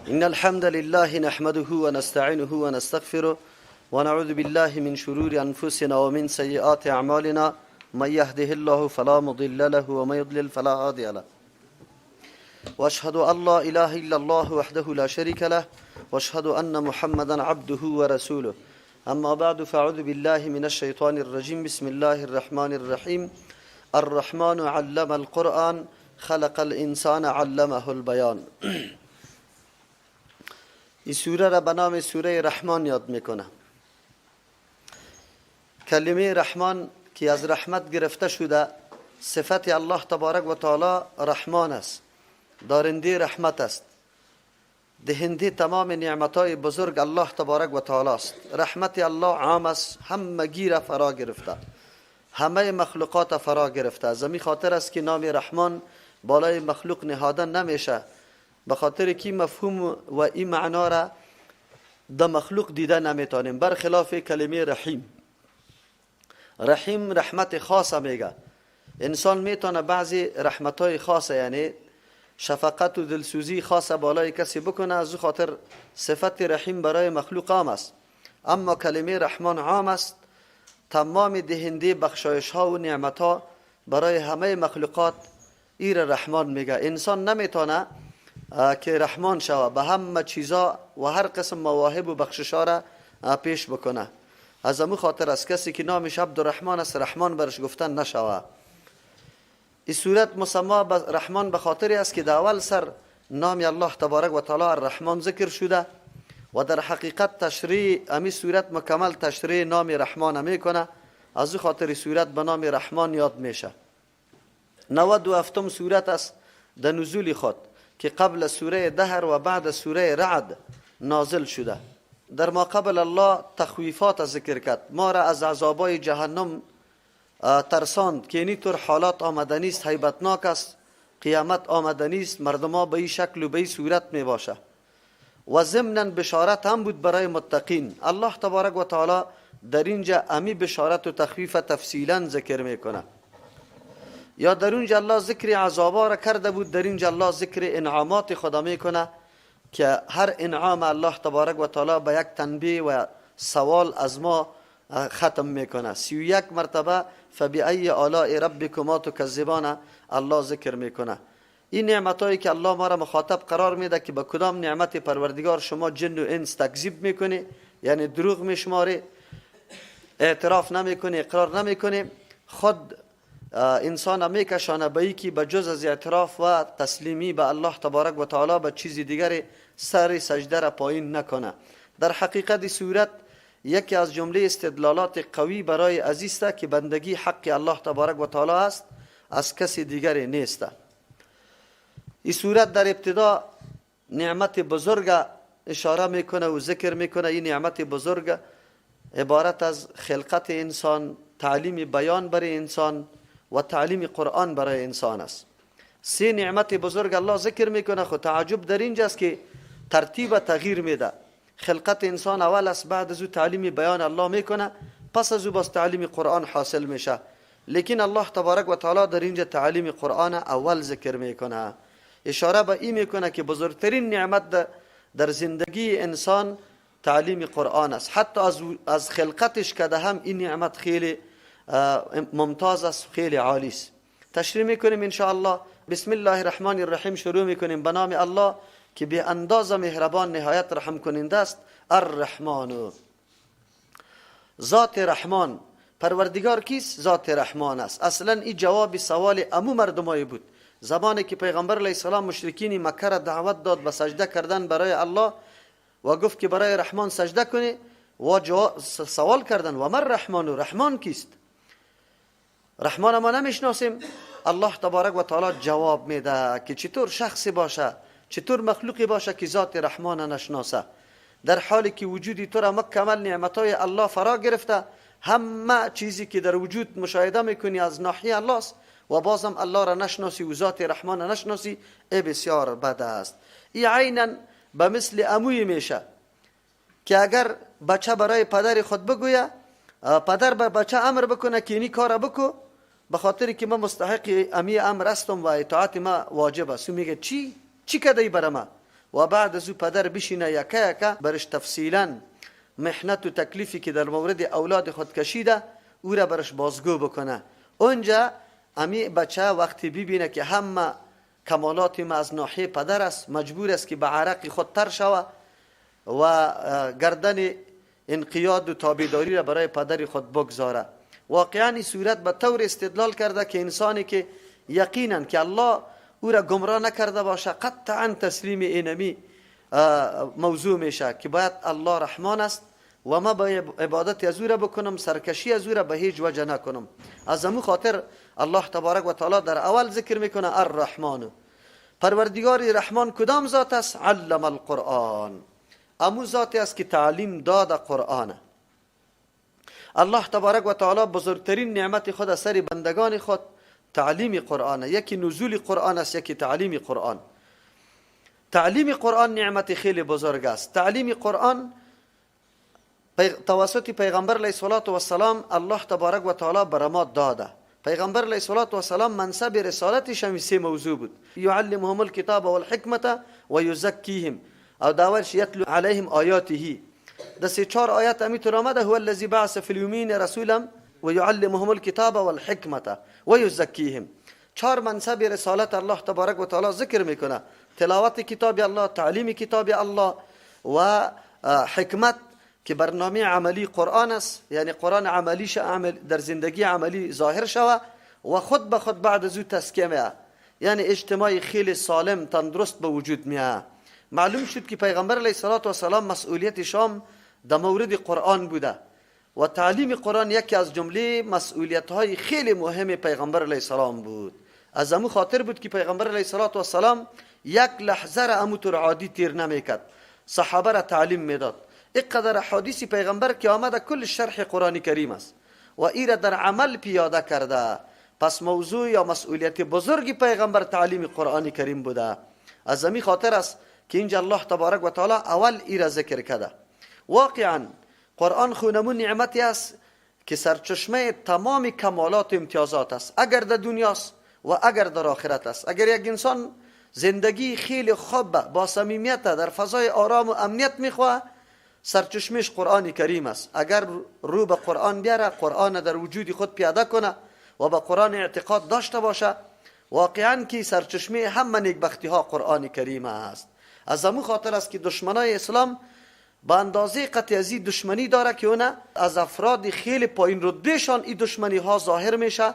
إن الحمد لله نحمده ونستعينه ونستغفره ونعوذ بالله من شرور أنفسنا ومن سيئات أعمالنا من يهده الله فلا مضل له ومن يضلل فلا هادي له وأشهد أن لا إله إلا الله وحده لا شريك له وأشهد أن محمدا عبده ورسوله أما بعد فأعوذ بالله من الشيطان الرجيم بسم الله الرحمن الرحيم الرحمن علم القرآن خلق الإنسان علمه البيان. این سوره را به نام سوره رحمان یاد میکنه. کلمه رحمان که از رحمت گرفته شده، صفت الله تبارک و تعالی رحمان است، دارنده رحمت است، دهنده تمام نعمتهای بزرگ الله تبارک و تعالی است. رحمت الله عام است، همگی را فرا گرفته، همه مخلوقات فرا گرفته. از همین خاطر است که نام رحمان بالای مخلوق نهاده نمیشه، به خاطر که مفهوم و این معنا را در مخلوق دیده نمیتونیم. برخلاف کلمه رحیم، رحیم رحمت خاصه میگه. انسان میتونه بعضی رحمتهای خاصه، یعنی شفقت و دلسوزی خاصه بالای کسی بکنه، از او خاطر صفت رحیم برای مخلوق عام است. اما کلمه رحمان عام است، تمام دهنده بخشایش ها و نعمت ها برای همه مخلوقات ایر رحمان میگه. انسان نمیتونه که رحمان شوه، به همه چیزا و هر قسم مواهب و بخشش ها را پیش بکنه. از امو خاطر از کسی که نامش عبدالرحمن است رحمان برش گفتن نشوه. این صورت مسما رحمان به خاطر است که در اول سر نام الله تبارک و تعالی الرحمن ذکر شده و در حقیقت تشریح امی صورت مکمل تشریح نام رحمان میکنه. از او خاطر صورت به نام رحمان یاد میشه. 97م صورت است در نزول خود که قبل سوره دهر و بعد سوره رعد نازل شده. در ما قبل الله تخویفات ذکر کرد، ما را از عذابای جهنم ترساند که اینطور حالات آمدنی است، هیبتناک است، قیامت آمدنی است، مردما به این شکل و به این صورت می باشه. و ضمناً بشارت هم بود برای متقین. الله تبارک و تعالی در اینجا امی بشارت و تخویف تفصیلا ذکر میکنه. یا در اونجا الله ذکر عذابا را کرده بود، در اینجا الله ذکر انعامات خدا میکنه که هر انعام الله تبارک و تعالی به یک تنبیه و سوال از ما ختم میکنه. 31 مرتبه فبأی آلاء ربکما تکذبان الله ذکر میکنه. این نعمتایی که الله ما را مخاطب قرار میده که به کدام نعمت پروردگار شما جن و انس تکذیب میکنی، یعنی دروغ میشماری، اعتراف نمیکنی، اقرار نمیکنی، خود انسان میکشانه به ای که به جز از اعتراف و تسلیمی به الله تبارک و تعالی به چیزی دیگری سر سجده را پایین نکنه. در حقیقت صورت یکی از جمله استدلالات قوی برای عزیز است که بندگی حق الله تبارک و تعالی است، از کسی دیگری نیست. این صورت در ابتدا نعمت بزرگ اشاره میکنه و ذکر میکنه. این نعمت بزرگ عبارت از خلقت انسان، تعلیم بیان برای انسان و تعلیم قرآن برای انسان است. 3 نعمت بزرگ الله ذکر میکنه. خود تعجب در اینجاست که ترتیب تغییر میده. خلقت انسان اول است، بعد از او تعلیم بیان الله میکنه، پس از او باز تعلیم قرآن حاصل میشه. لیکن الله تبارک و تعالی در اینجا تعلیم قرآن اول ذکر میکنه. اشاره به این میکنه که بزرگترین نعمت در زندگی انسان تعلیم قرآن است. حتی از خلقتش کده هم این نعمت خیلی ممتاز است، خیلی عالی است. تشریح میکنیم ان شاء الله. بسم الله الرحمن الرحیم شروع میکنیم به نام الله که به اندازه مهربان نهایت رحم کننده است. الرحمن، ذات رحمان. پروردگار کیست؟ ذات رحمان است. اصلا این جواب سوال امو مردمای بود زمانی که پیغمبر علیه السلام مشرکین مکه را دعوت داد به سجده کردن برای الله و گفت که برای رحمان سجده کنی و سوال کردن و من رحمان، رحمان کیست؟ رحمان ما نمیشناسیم. الله تبارک و تعالی جواب میده که چطور شخصی باشه، چطور مخلوقی باشه که ذات رحمان نشناسه، در حالی که وجودی تو را مکمل نعمتهای الله فرا گرفته، همه چیزی که در وجود مشاهده میکنی از ناحیه الله است و بازم الله را نشناسی و ذات رحمان نشناسی. ای بسیار بد است. این عینا به مثل اموی میشه که اگر بچه برای پدر خود بگویه، پدر به بچه امر بکنه که اینی کار بکو، به خاطر که من مستحق امی امر هستم و اطاعت ما واجب است. میگه چی کدی برای ما؟ و بعد از او پدر بشینه یکه یکه برش تفصیلا محنت و تکلیفی که در مورد اولاد خود کشیده او را برش بازگو بکنه. اونجا امی بچه وقتی ببینه که همه کمالات ما از ناحیه پدر است، مجبور است که به عرق خود تر شوه و گردن انقیاد و تابعداری را برای پدر خود بگذاره. واقعا این صورت به طور استدلال کرده که انسانی که یقینا که الله او را گمراه نکرده باشه قطعا تسلیم اینمی موضوع میشه که باید الله رحمان است و ما باید عبادت از او را بکنم، سرکشی از او را به هیچ وجه نکنم. از همون خاطر الله تبارک و تعالی در اول ذکر میکنه الرحمن. پروردگار رحمان کدام ذات است؟ علم القرآن، امو ذاتی است که تعلیم داد قرآن. الله تبارک و تعالی بزرگترین نعمت خود از سر بندگان خود تعلیم قرآن، یکی نزول قرآن است، یکی تعلیم قرآن. تعلیم قرآن نعمت خیلی بزرگ است. تعلیم قرآن توسط پیغمبر علیه السلام الله تبارک و تعالی بر ما داده. پیغمبر علیه السلام منصب رسالتش هم سه موضوع بود: یعلمهم الکتاب والحکمت و یزکیهم، او داورش یتلو علیهم آیاته. ده سه چهار آیات امیتون آمده: هو الذی بعث فی الیومین رسولا و یعلمهم الکتاب والحکمت و یزکیهم. چهار منصب رسالت الله تبارک و تعالی ذکر میکنه: تلاوت کتاب الله، تعلیم کتاب الله و حکمت که برنامه عملی قرآن است، یعنی قرآن عملیش در زندگی عملی ظاهر شوه و خود به خود بعد از او تزکیه میه، یعنی اجتماعی خیلی سالم تندرست به وجود میه. معلوم شد که پیغمبر علیه السلام مسئولیت شام در مورد قرآن بوده و تعلیم قرآن یکی از جمله مسئولیت های خیلی مهم پیغمبر علیه السلام بود. از امو خاطر بود که پیغمبر علیه السلام یک لحظه را امو طور عادی تیر نمیکرد، صحابه را تعلیم میداد. اینقدر حدیث پیغمبر که آمده کل شرح قرآن کریم است و این را در عمل پیاده کرده. پس موضوع یا مسئولیت بزرگی پیغمبر تعلیم قرآن کریم بوده. از همین خاطر است که اینجا الله تبارک و تعالی اول این را ذکر کرده. واقعا قرآن خونمون نعمتی است که سرچشمه تمام کمالات و امتیازات است، اگر در دنیاست و اگر در آخرت است. اگر یک انسان زندگی خیلی خوب با صمیمیت در فضای آرام و امنیت میخواه، سرچشمش قرآن کریم است. اگر رو به قرآن بیاره، قرآن در وجود خود پیاده کنه و به قرآن اعتقاد داشته باشه، واقعا که سرچشمه همه نیکبختی ها قرآن کریم است. از همون خاطر است که دشمنای اسلام با اندازه قطعی از این دشمنی داره که اونه از افراد خیلی پایین رتبهشان این دشمنی ها ظاهر میشه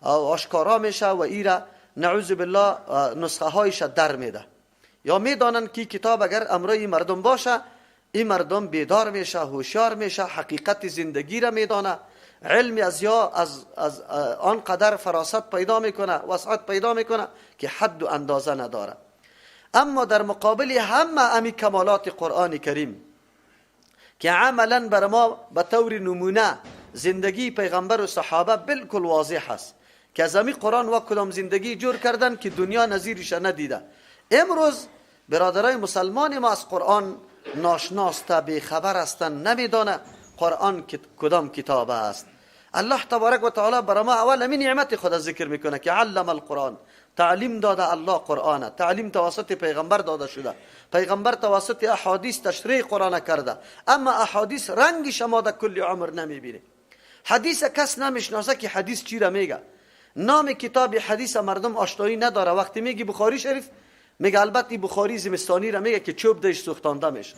و آشکارا میشه و ایره نعوذ بالله نسخه هایش در میده. یا میدانن که کتاب اگر امروی مردم باشه، این مردم بیدار میشه، هوشیار میشه، حقیقت زندگی را میدانه، علم از آنقدر فراست پیدا میکنه، وسعت پیدا میکنه که حد و اندازه نداره. اما در مقابل همه امی کمالات قرآن کریم که عملا بر ما به طور نمونه زندگی پیغمبر و صحابه بالکل واضح است که از امی قرآن و کدام زندگی جور کردن که دنیا نظیرش ندیده. امروز برادرای مسلمان ما از قرآن ناشناسته، بیخبر هستند، نمیدانه قرآن کدام کتاب است. الله تبارک و تعالی برای ما اول همین نعمت خود ذکر میکنه که علم القرآن، تعلیم داده الله قرآن. تعلیم توسط پیغمبر داده شده، پیغمبر توسط احادیث تشریح قرآن کرده، اما احادیث رنگ شما در کل عمر نمیبینه. حدیث کس نمیشناسه که حدیث چی را میگه، نام کتاب حدیث مردم آشنایی نداره. وقتی میگی بخاری شریف میگه البته بخاری زمستانی را میگه که چوب دش سوختانده میشه.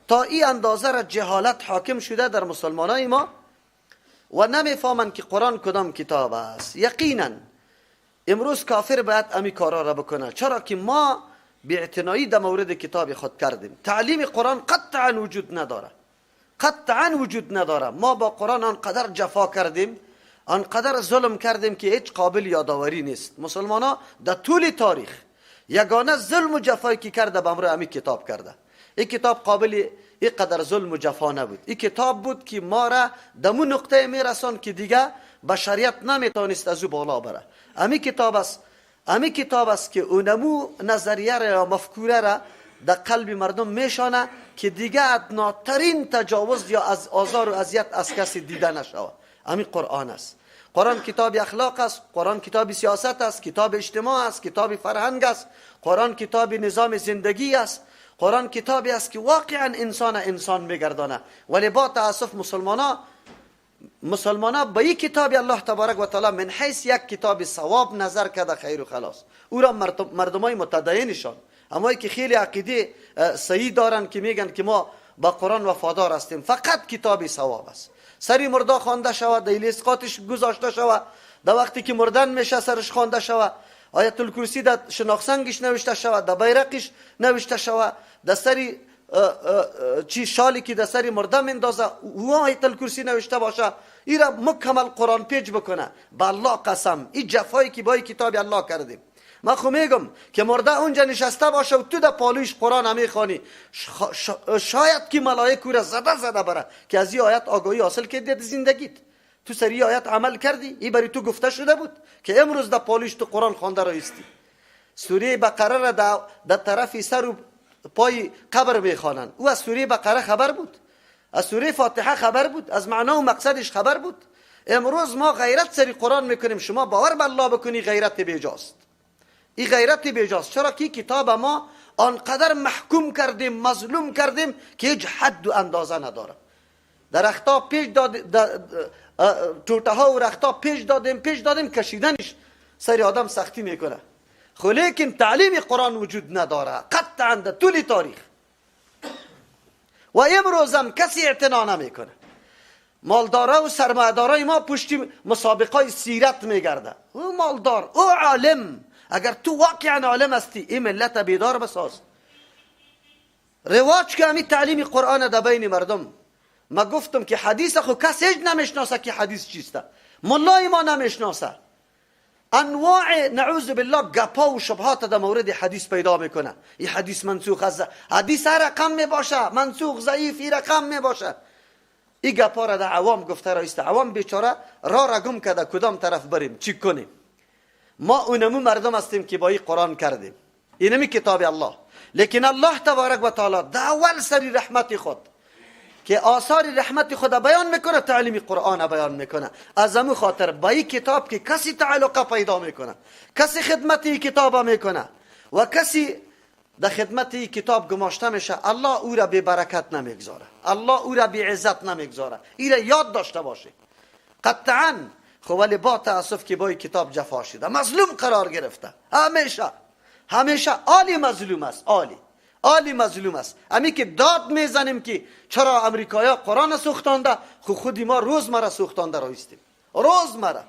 تا این اندازه را جهالت حاکم شده در مسلمانای ما و نمیفهمن که قرآن کدام کتاب است. یقینا امروز کافر باید امی کارا را بکنه، چرا که ما بی‌اعتنایی در مورد کتاب خود کردیم. تعلیم قرآن قطعا وجود نداره، قطعا وجود نداره. ما با قرآن آنقدر جفا کردیم، آنقدر ظلم کردیم که هیچ قابل یادآوری نیست. مسلمان ها در طول تاریخ یگانه ظلم و جفایی که کرده به امر امی کتاب کرده. این کتاب قابل اینقدر ظلم و جفا نبود. این کتاب بود که ما را دمون نقطه میرسان که دیگه بشریت نمیتونست از او بالا بره. امی کتاب است که اونمو نظریه را یا مفکوره را در قلب مردم میشانه که دیگه ادناترین تجاوز یا از آزار و اذیت از کسی دیده نشود. امی قرآن است. قرآن کتاب اخلاق است، قرآن کتاب سیاست است، کتاب اجتماع است، کتاب فرهنگ است، قرآن کتاب نظام زندگی است. قرآن کتابی است که واقعا انسان میگردانه. ولی با تاسف مسلمانا به این کتاب الله تبارک و تعالی من حیث یک کتاب ثواب نظر کرده خیر و خلاص. او را مردمای متدینشان، اما که خیلی عقیده صحیح دارن که میگن که ما با قرآن وفادار هستیم، فقط کتاب ثواب است. سری مردا خوانده شود، در اسقاطش گذاشته شود، در وقتی که مردن میشه سرش خوانده شود، آیت الکرسی در شناخسنگش نوشته شود، در بیرقش نوشته شود، در سری شالی که در سری مرده میندازه او آیت الکرسی نوشته باشه، این را مکمل قرآن پیج بکنه. با الله قسم این جفایی که با کتاب الله کردیم. من خو میگم که مرده اونجا نشسته باشه و تو در پالوش قرآن هم میخوانی، شاید که ملائک او را زده بره که از این آیت آگاهی حاصل کردی زندگیت. تو سری آیت عمل کردی، این برای تو گفته شده بود که امروز در پالوش تو قرآن خوانده رایستی. سوره بقره را در طرف سر و پای قبر میخوانن. او از سوره بقره خبر بود، از سوره فاتحه خبر بود، از معنا و مقصدش خبر بود. امروز ما غیرت سری قرآن میکنیم. شما باور به الله بکنی غیرت بیجاست. این غیرت بیجاست. چرا که کتاب ما آنقدر محکوم کردیم، مظلوم کردیم که هیچ حد و اندازه نداره. درختا پیش توته ها و رختا پیش دادیم کشیدنش سری آدم سختی میکنه. خو لیکن تعلیم قرآن وجود نداره قطعا در طول تاریخ. و امروز هم کسی اعتنا نمیکنه. مالداره و سرمایه‌دارای ما پشت مسابقه سیرت میگرده. او مالدار، او عالم، اگر تو واقعا عالم هستی این ملت بیدار بساز. رواج که همین تعلیم قرآن در بین مردم. ما گفتم که حدیث خو کسی هیچ نمیشناسه که حدیث چیسته. ملای ما نمیشناسه. انواع نعوذ بالله گپا و شبهات در مورد حدیث پیدا میکنه. این حدیث منسوخ است، حدیث رقم میباشه، منسوخ ضعیف این رقم میباشه. این گپا را در عوام گفته رایسته. عوام بیچاره را گم کرده کدام طرف بریم چی کنیم. ما اونمو مردم هستیم که با این قرآن کردیم، اینمی کتاب الله. لیکن الله تبارک و تعالی در اول سری رحمت خود که آثار رحمت خدا بیان میکنه، تعلیم قرآن بیان میکنه. از همون خاطر با این کتاب که کسی تعلق پیدا میکنه، کسی خدمت این کتاب میکنه و کسی در خدمت این کتاب گماشته میشه، الله او را بی برکت نمیگذاره، الله او را بی عزت نمیگذاره. این را یاد داشته باشه قطعا. خب ولی با تاسف که با این کتاب جفا شده، مظلوم قرار گرفته. همیشه عالی مظلوم است، عالی مظلوم است. امی که داد میزنیم که چرا امریکایا قرآن سوختانده، خودی ما روزمره سوختانده رایستیم. روزمره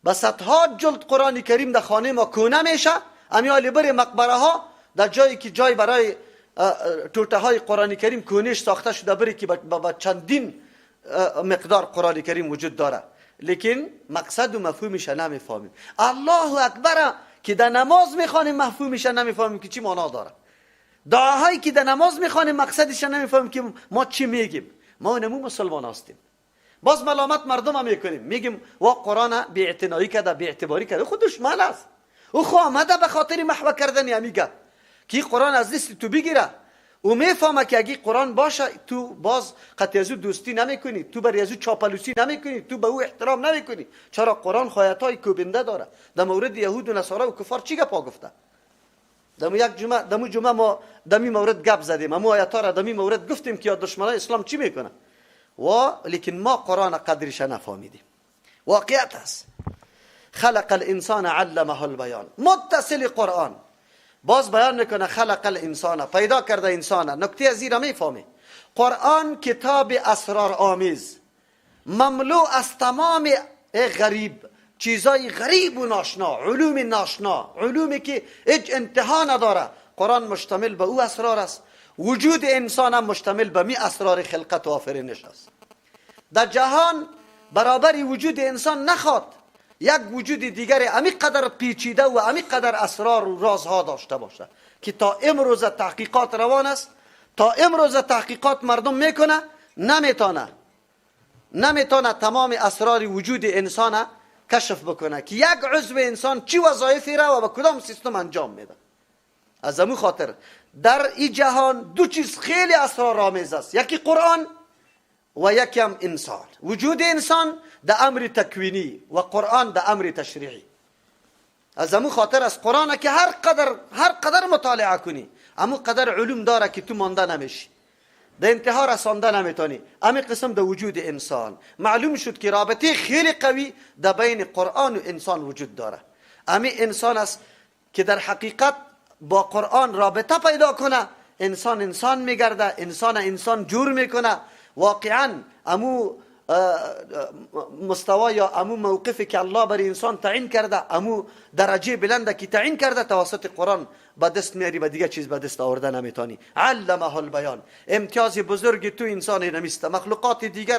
با صدها جلد قرآن کریم در خانه ما کونه میشه. امی حالی بری مقبره ها در جایی که جای برای توته های قرآن کریم کونش ساخته شده، بری که با چندین مقدار قرآن کریم وجود داره، لیکن مقصد و مفهومش نمیفهمیم. الله اکبر که در نماز میخوانیم مفهومش نمیفهمیم که چی معنا داره. دعاهایی که در نماز میخوانیم مقصدش نمیفهمیم که ما چی میگیم. ما نمو مسلمان هستیم. باز ملامت مردم هم میکنیم، میگیم و قرآن بی اعتنایی کرده، بی اعتباری کرده. خود دشمن است. او خو آمده به خاطر محو کردن امیگه که قرآن از دست تو بگیره. او میفهمه که اگه قرآن باشه تو باز قطع ازو دوستی نمیکنی، تو بر ازو چاپلوسی نمیکنی، تو به او احترام نمیکنی. چرا قرآن خایتای کوبنده داره. در مورد یهود و نصارا و کفار چی گپا گفته؟ دمو جمعه ما دمی مورد گپ زدیم، اما آیات را دمی مورد گفتیم که دشمنای اسلام چی میکنه. لیکن ما قرآن قدرش نفهمیدیم. واقعیت است. خلق الانسان علمه البیان. متصل قرآن باز بیان میکنه خلق الانسان، پیدا کرده انسان. نکته از این میفهمی قرآن کتاب اسرار آمیز، مملو از تمام غریب، چیزای غریب و ناشنا، علوم ناشنا، علومی که هیچ انتها نداره. قرآن مشتمل به او اسرار است. وجود انسان هم مشتمل به می اسرار خلقت و آفرینش است. در جهان برابری وجود انسان نخواد یک وجود دیگری امی قدر پیچیده و امی قدر اسرار و رازها داشته باشه که تا امروز تحقیقات روان است. تا امروز تحقیقات مردم میکنه، نمیتونه تمام اسرار وجود انسان کشف بکنه که یک عضو انسان چی وظایفی را و به کدام سیستم انجام میده. از همون خاطر در این جهان دو چیز خیلی اسرار آمیز است. یکی قرآن و یکم انسان. وجود انسان ده امر تکوینی و قرآن ده امر تشریعی. از امو خاطر از قرآن که هر قدر مطالعه کنی امو قدر علوم داره که تو مانده نمیشی، ده انتها رسانده نمیتونی. امی قسم ده وجود انسان معلوم شد که رابطه خیلی قوی ده بین قرآن و انسان وجود داره. امی انسان است که در حقیقت با قرآن رابطه پیدا کنه، انسان میگرده، انسان جور میکنه. واقعا امو مستوا یا امو موقفی که الله برای انسان تعیین کرده، امو درجه بلنده که تعیین کرده توسط قرآن با دست میاری و دیگه چیز با دست آورده نمیتونی. علمه البیان. امتیاز بزرگ تو انسان نمیسته. مخلوقات دیگر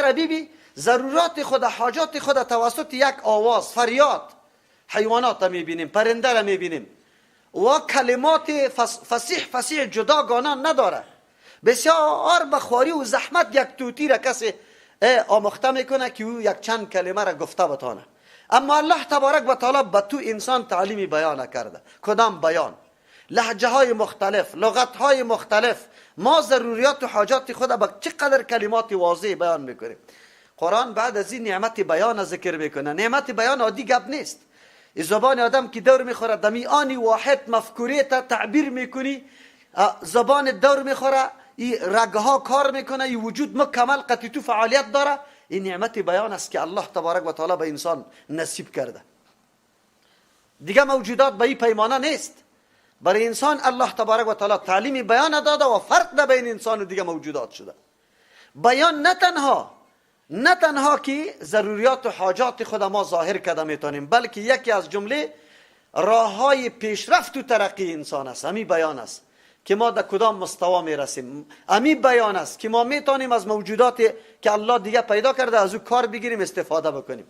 را بیبی ضرورات خود، حاجات خود توسط یک آواز فریاد حیوانات را میبینیم، پرنده را میبینیم و کلمات فصیح جداگانه نداره. بسیار بخواری و زحمت یک توتی را کسی آموخته میکنه که او یک چند کلمه را گفته بتانه. اما الله تبارک و تعالی به تو انسان تعلیمی بیان کرده. کدام بیان؟ لهجه های مختلف، لغت های مختلف. ما ضروریات و حاجات خود با چقدر کلمات واضح بیان میکنیم. قرآن بعد از این نعمت بیان ذکر میکنه. نعمت بیان عادی گپ نیست. زبان آدم که دور میخوره دمی آنی واحد مفکوره تا تعبیر میکنی، زبان دور میخوره، این رگها کار میکنه، این وجود مکمل قطعی تو فعالیت داره. این نعمت بیان است که الله تبارک و تعالی به انسان نصیب کرده. دیگه موجودات به این پیمانه نیست. برای انسان الله تبارک و تعالی تعلیم بیان داده و فرق ده بین انسان و دیگه موجودات شده. بیان نه تنها که ضروریات و حاجات خود ما ظاهر کرده میتونیم، بلکه یکی از جمله راه های پیشرفت و ترقی انسان است. همین بیان است که ما در کدام مستوا میرسیم. همین بیان است که ما میتونیم از موجوداتی که الله دیگه پیدا کرده از او کار بگیریم، استفاده بکنیم.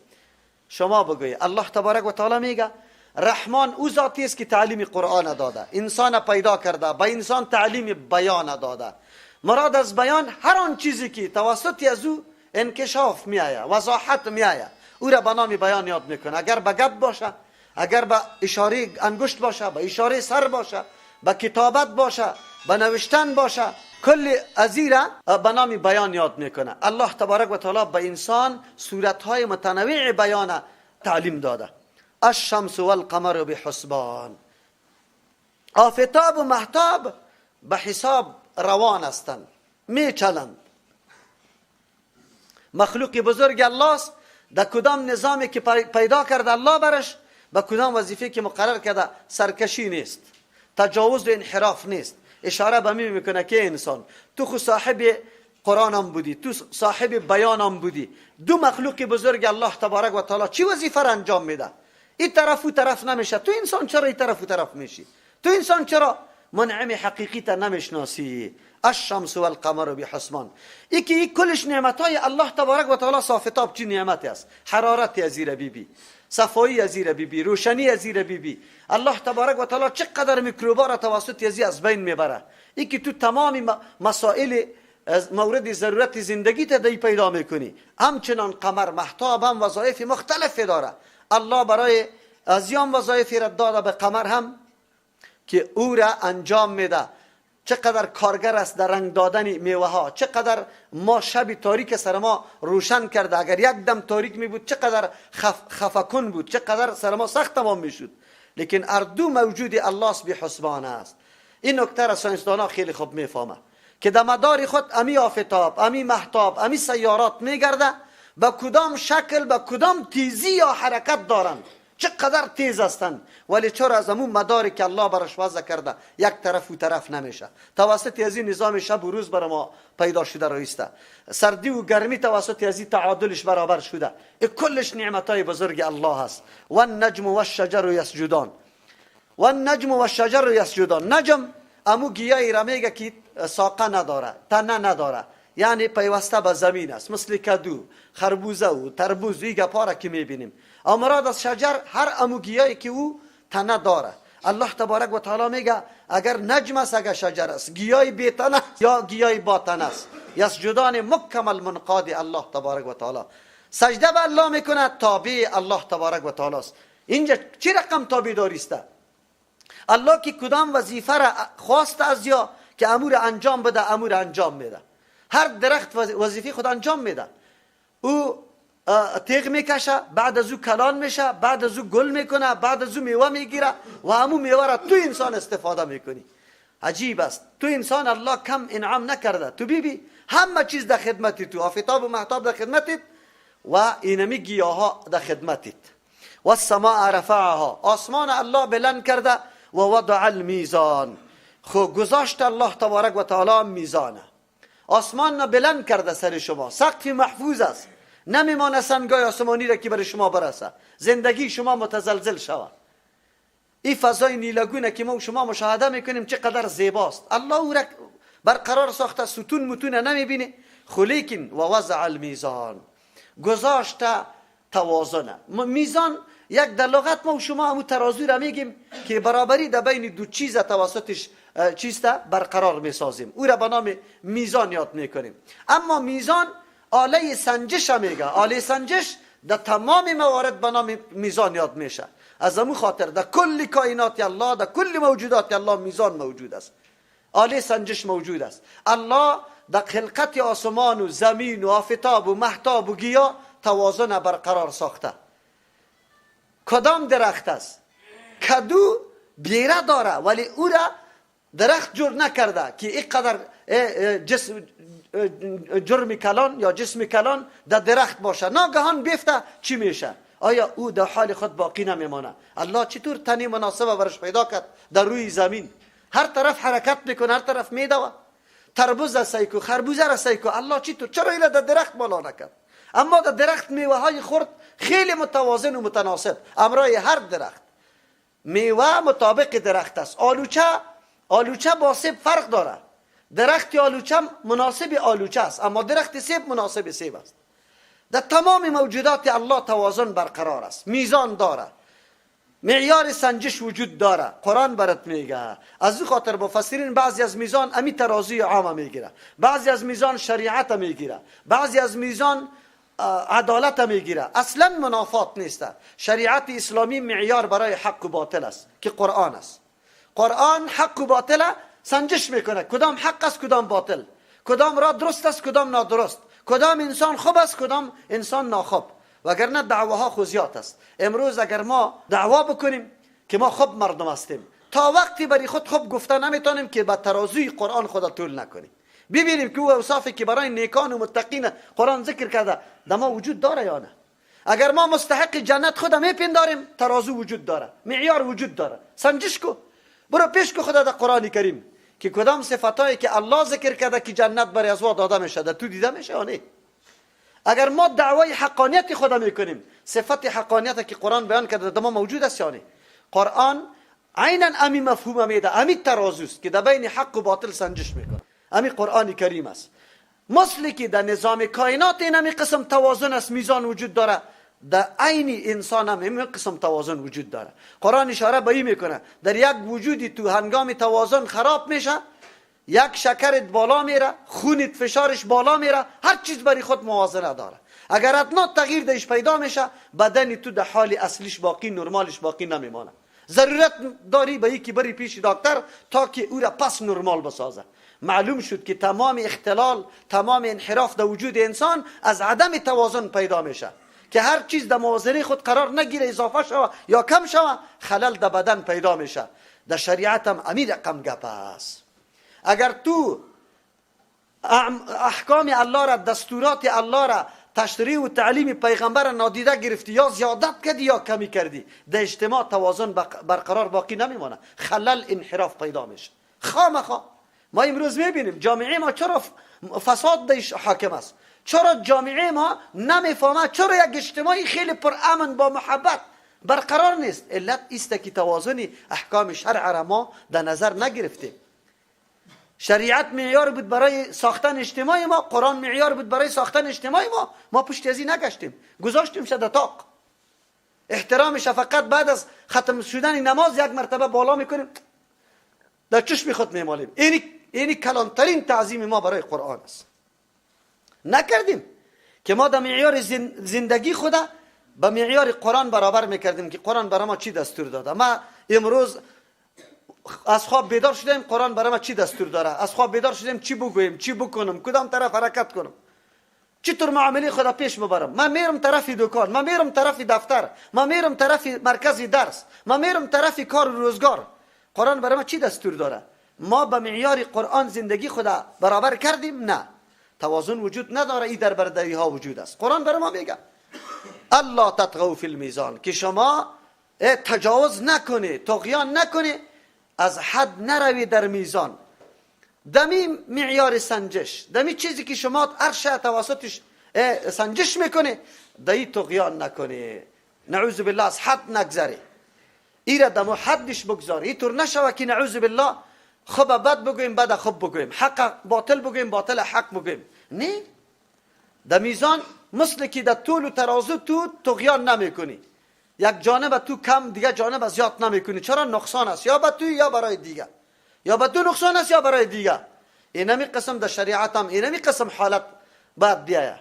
شما بگویید الله تبارک و تعالی میگه رحمان او ذاتی است که تعلیم قرآن داده، انسان پیدا کرده، به انسان تعلیم بیان داده. مراد از بیان هر آن چیزی که توسط از او انکشاف میآید، وضاحت میآید، او را به نام بیان یاد میکنه. اگر به گپ باشه، اگر به اشاره انگشت باشه، به اشاره سر باشه، به کتابت باشه، به نوشتن باشه، کل ازی را به نام بیان یاد میکنه. الله تبارک و تعالی به انسان صورتهای متنوع بیان تعلیم داده. الشمس والقمر بحسبان. آفتاب و مهتاب به حساب روان هستند، میچلند. مخلوق بزرگ الله است. در کدام نظامی که پیدا کرده الله برش، به کدام وظیفه که مقرر کرده سرکشی نیست، تجاوز و انحراف نیست. اشاره به می میکنه که انسان تو خود صاحب قرآن هم بودی، تو صاحب بیان هم بودی. دو مخلوق بزرگ الله تبارک و تعالی چی وظیفه را انجام میده؟ این طرف و طرف نمیشه. تو انسان چرا این طرف و طرف میشی؟ تو انسان چرا منعم حقیقی تا نمیشناسی؟ الشمس والقمر بحسبان. این کلش نعمتهای الله تبارک و تعالی. صافتاب چی نعمتی است؟ حرارت ازیر بیبی، صفایی ازیر بیبی، روشنی ازیر بیبی. الله تبارک و تعالی چقدر میکروبا را توسط ازی از بین میبره. این که تو تمام مسائل مورد ضرورت زندگی تا دی پیدا میکنی. همچنان قمر مهتاب هم وظایف مختلفی داره. الله برای ازیان وظایفی را داده به قمر هم که او را انجام میده. چقدر کارگر است در رنگ دادن میوه ها، چقدر ما شب تاریک سر ما روشن کرده. اگر یک دم تاریک می بود چقدر خفکن بود، چقدر سر ما سخت تمام میشد. لیکن اردو موجود الله بی حسبان است. این نکته را ساینسدان ها خیلی خوب میفهمه که در مدار خود امی آفتاب، امی مهتاب، امی سیارات میگرده، با کدام شکل، با کدام تیزی یا حرکت دارند، چقدر تیز هستند، ولی چرا از همون مداری که الله برش وضع کرده یک طرف و طرف نمیشه. توسط از این نظام شب و روز برای ما پیدا شده رایسته. سردی و گرمی توسط از این تعادلش برابر شده. این کلش نعمتای بزرگ الله هست. و النجم و الشجر یسجدان. و النجم و الشجر یسجدان. نجم امو گیاهی را میگه که ساقه نداره، تنه نداره، یعنی پیوسته به زمین است، مثل کدو، خربوزه و تربوز. این گپا را که میبینیم. مراد از شجر هر امو گیاهی که او تنه داره. الله تبارک و تعالی میگه اگر نجم است، اگر شجر است، گیاهی بی تنه یا گیاهی با تنه است، یسجدان مکمل منقاد الله تبارک و تعالی. سجده به الله میکنه، تابع الله تبارک و تعالی است. اینجا چی رقم تابعداری است؟ الله که کدام وظیفه را خواست از یا که امور انجام بده امور انجام میده. هر درخت وظیفه خود انجام میده. او تیغ میکشه، بعد از او کلان میشه، بعد از او گل میکنه، بعد از او میوه میگیره و همون میوه را تو انسان استفاده میکنی. عجیب است. تو انسان الله کم انعام نکرده. تو بیبی همه چیز در خدمتی، تو آفتاب و مهتاب در خدمتیت و اینمی گیاه ها در خدمتیت. و السماء رفعها، آسمان الله بلند کرده و وضع المیزان، خو گذاشت الله تبارک و تعالی میزانه. آسمان بلند کرده سر شما، سقف محفوظ است، نمیمانه سنگای آسمانی را که برای شما برسه، زندگی شما متزلزل شود. این فضای نیلگونه که ما شما مشاهده میکنیم چقدر زیباست. الله او را برقرار ساخته، ستون متون نمیبینه، خو لیکن و وضع المیزان، گذاشته توازنه. میزان یک در لغت ما و شما همون ترازو را میگیم که برابری در بین دو چیز توسطش چیسته برقرار میسازیم، او را به نام میزان یاد میکنیم. اما میزان آله سنجش میگه، آله سنجش در تمام موارد به نام میزان یاد میشه. از همون خاطر در کل کائنات الله، در کل موجودات الله میزان موجود است، آله سنجش موجود است. الله در خلقت آسمان و زمین و آفتاب و مهتاب و گیاه توازن برقرار ساخته. کدام درخت است کدو بیره داره ولی او را درخت جور نکرده که اینقدر جرم کلان یا جسم کلان در درخت باشه، ناگهان بیفته چی میشه؟ آیا او در حال خود باقی نمیمانه؟ الله چطور تنی مناسبه برش پیدا کرد در روی زمین؟ هر طرف حرکت میکنه، هر طرف میدوه. تربوز سیکو، خربوزه را سیکو، الله چرا اینا در درخت بالا نکرد؟ اما در درخت میوه های خورد خیلی متوازن و متناسب. امرای هر درخت میوه مطابق درخت است. آلوچه با سیب فرق داره. درخت آلوچه مناسب آلوچه است، اما درخت سیب مناسب سیب است. در تمام موجودات الله توازن برقرار است، میزان داره، معیار سنجش وجود داره. قرآن برات میگه. از این خاطر مفسرین بعضی از میزان امی ترازی عامه میگیره، بعضی از میزان شریعت میگیره، بعضی از میزان عدالت میگیره. اصلا منافات نیست. شریعت اسلامی معیار برای حق و باطل است که قرآن است. قرآن حق و باطل سنجش میکنه، کدام حق است کدام باطل، کدام را درست است کدام نادرست، کدام انسان خوب است کدام انسان ناخوب. وگرنه دعواها خوزیات است. امروز اگر ما دعوا بکنیم که ما خوب مردم هستیم، تا وقتی برای خود خوب گفته نمیتونیم که با ترازوی قرآن خود طول نکنیم. ببینیم که او اوصافی که برای نیکان و متقین قرآن ذکر کرده در ما وجود داره یا نه. اگر ما مستحق جنت خود میپنداریم، ترازو وجود داره، معیار وجود داره، سنجش کو، برو پیش کو خدا در قرآن کریم که کدام صفاتایی که الله ذکر کرده که جنت برای ازوا داده میشه در تو دیده میشه یا نه. اگر ما دعوای حقانیت خدا میکنیم، صفت حقانیت که قرآن بیان کرده در ما موجود است یا نه. قرآن عینا امی مفهوم میده، امی ترازوست که در بین حق و باطل سنجش میکنه. امی قرآن کریم است. مثل که در نظام کائنات این امی قسم توازن است، میزان وجود داره، در عین انسان هم این قسم توازن وجود داره. قرآن اشاره به این میکنه در یک وجودی تو هنگام توازن خراب میشه، یک شکرت بالا میره، خونت فشارش بالا میره، هر چیز برای خود موازنه داره. اگر ادنا تغییر درش پیدا میشه، بدن تو در حال اصلیش باقی، نرمالش باقی نمیمانه. ضرورت داری به یکی بری پیش دکتر تا که او را پس نرمال بسازه. معلوم شد که تمام اختلال، تمام انحراف در وجود انسان از عدم توازن پیدا میشه که هر چیز در موازنه خود قرار نگیره، اضافه شوه یا کم شوه، خلل در بدن پیدا میشه. در شریعت هم امیر رقم گپ است. اگر تو احکام الله را، دستورات الله را، تشریع و تعلیم پیغمبر نادیده گرفتی، یا زیادت کردی یا کمی کردی، در اجتماع توازن برقرار باقی نمیمانه، خلل انحراف پیدا میشه. خامخا ما امروز میبینیم جامعه ما چرا فساد درش حاکم است، چرا جامعه ما نمیفهمه، چرا یک اجتماعی خیلی پر امن با محبت برقرار نیست. علت است که توازن احکام شرع را ما در نظر نگرفتیم. شریعت معیار بود برای ساختن اجتماع ما، قرآن معیار بود برای ساختن اجتماع ما پشت ازی نگشتیم، گذاشتیم شد تاق. احترام فقط بعد از ختم شدن نماز یک مرتبه بالا میکنیم، در چشم خود میمالیم. اینی کلانترین تعظیم ما برای قرآن است. نکردیم که ما در معیار زندگی خدا با معیار قرآن برابر میکردیم که قرآن برای ما چی دستور داده. ما امروز از خواب بیدار شدیم قرآن برای ما چی دستور داره؟ از خواب بیدار شدیم چی بگویم، چی بکنم، کدام طرف حرکت کنم، چطور معامله خدا پیش ببرم. من میرم طرف دکان، من میرم طرف دفتر، من میرم طرف مرکز درس، من میرم طرف کار و روزگار. قرآن برای ما چی دستور داره؟ ما به معیار قرآن زندگی خدا برابر کردیم؟ نه، توازن وجود نداره. این در برادری ها وجود است. قرآن برای ما میگه الله تطغوا فی المیزان، که شما تجاوز نکنی، طغیان نکنی، از حد نروی در میزان. دمی معیار سنجش، دمی چیزی که شما عرشه توسطش سنجش میکنی، دایی طغیان نکنی، نعوذ بالله از حد نگذری، ایره دمو حدش بگذاری. اینطور نشوه که نعوذ بالله خوب بد بگویم، بد خوب بگویم، حق باطل بگویم، باطل حق بگویم. نه، در میزان مثل که در طول و ترازو تو طغیان نمیکنی، یک جانب تو کم دیگه جانب زیاد نمیکنی. چرا؟ نقصان است، یا به تو یا برای دیگه، یا به تو نقصان است یا برای دیگه. اینمی قسم در شریعت هم اینمی قسم حالت باید بیایه،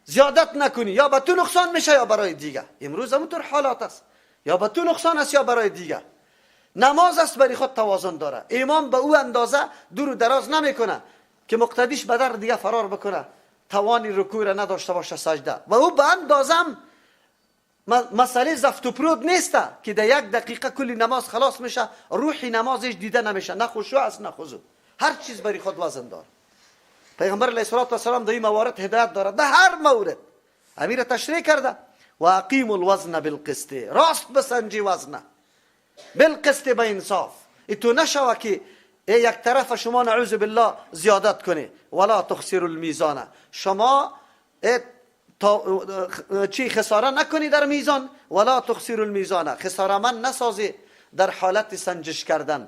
زیادت نکنی، یا به تو نقصان میشه یا برای دیگه. امروز همونطور حالات است، یا به تو نقصان است یا برای دیگه. نماز است برای خود توازن داره. امام به او اندازه دور و دراز نمیکنه که مقتدیش به در دیگه فرار بکنه، توانی رکوع را نداشته باشه سجده. و او به اندازم مسئله زفت و پرود نیسته که در یک دقیقه کلی نماز خلاص میشه، روحی نمازش دیده نمیشه، نه خشوع است نه خضوع، هر چیز برای خود وزن داره. پیغمبر علیه السلام در این موارد هدایت داره، در هر مورد امیر تشریح کرده و اقیم الوزن بالقسط، راست بسنجی وزنه، بالقسط، به انصاف. تو نشوه که یک طرف شما نعوذ بالله زیادت کنی. ولا تخسر المیزان، شما چی خساره نکنی در میزان. ولا تخسر المیزان، خساره من نسازی در حالت سنجش کردن.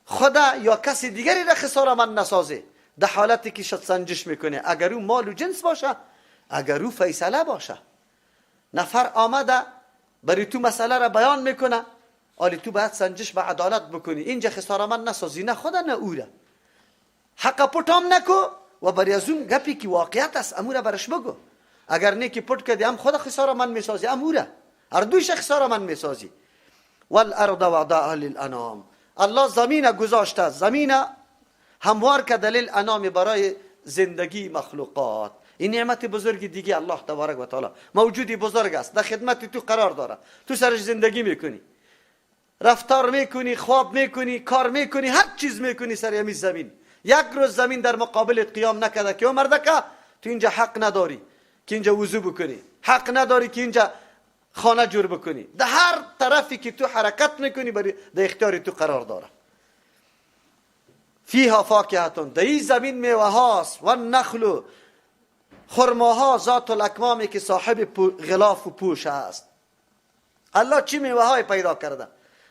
خدا یا کسی دیگری را خساره من نسازی در حالتی که شد سنجش میکنه. اگر او مال و جنس باشه، اگر او فیصله باشه، نفر آمده برای تو مسئله را بیان میکنه، آلی تو باید سنجش به عدالت بکنی، اینجا خساره من نسازی، نه خدا نه او را. حق پتام نکو و برای از اون گپی که واقعیت است امو را برش بگو. اگر نه که پت کردی هم خدا خساره من میسازی، امو را هر دویش خساره من میسازی. والارض وضعها للانام، الله زمین گذاشته، زمین هموار کرده للانام، برای زندگی مخلوقات. این نعمت بزرگی دیگه الله تبارک و تعالی موجودی بزرگ است، در خدمت تو قرار داره، تو سرش زندگی میکنی، رفتار میکنی، خواب میکنی، کار میکنی، هر چیز میکنی سر همین زمین. یک روز زمین در مقابلت قیام نکرده که مرده که تو اینجا حق نداری که اینجا وضو بکنی، حق نداری که اینجا خانه جور بکنی. در هر طرفی که تو حرکت میکنی در اختیار تو قرار داره. فیها فاکهتون، در این زمین میوه هاست، و نخل، خرماها ذات الاکمامی که صاحب غلاف و پوش است. الله چی میوه های پیدا کرده،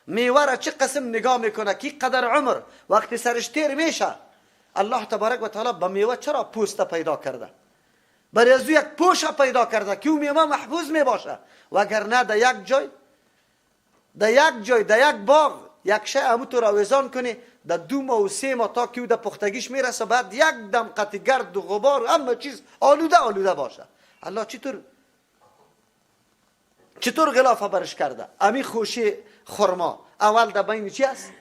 میوه را چه قسم نگاه میکنه که قدر عمر وقتی سرش تیر میشه. الله تبارک و تعالی به میوه چرا پوست پیدا کرده؟ برای از یک پوش پیدا کرده که اون میوه محفوظ میباشه. وگرنه در یک جای در یک باغ یک شی همونطور آویزان کنی، در 2 ماه و 3 ماه تا که او در پختگیش میرسه، بعد یک دم قطع گرد و غبار همه چیز آلوده باشه. الله چطور غلاف برش کرده؟ امی خوشی خرما اول در بین چی است؟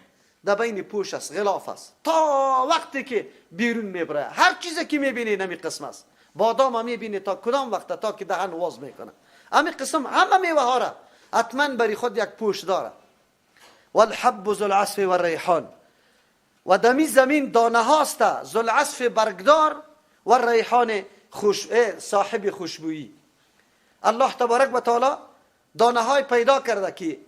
در بین پوش است، غلاف است، تا وقتی که بیرون میبره هر چیزی که میبینی نمی قسم است. بادام هم میبینی تا کدام وقت، تا که دهن واز میکنه. امی قسم همه میوه ها را حتما بری خود یک پوش داره. والحب ذو العصف والریحان، و دمی زمین دانه هاست ذو العصف برگدار و ریحان صاحب خوشبویی. الله تبارک و تعالی دانه های پیدا کرده که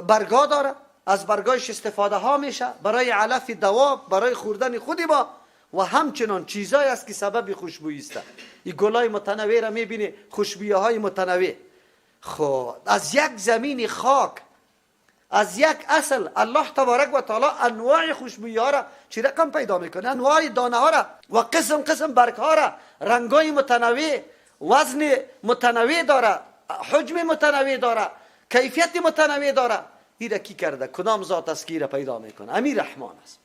برگا داره، از برگایش استفاده ها میشه برای علف دواب، برای خوردن خودی با، و همچنان چیزایی است که سبب خوشبویی است. این گلای متنوع را میبینی، خوشبویی های متنوع. خب از یک زمین خاک، از یک اصل، الله تبارک و تعالی انواع خوشبویی ها را چی رقم پیدا میکنه، انواع دانه ها را و قسم قسم برگ ها را، رنگای متنوع، وزن متنوع داره، حجم متنوع داره، کیفیت متنوع داره. این را کی کرده؟ کدام ذات است که این را پیدا میکنه؟ امیر رحمان است.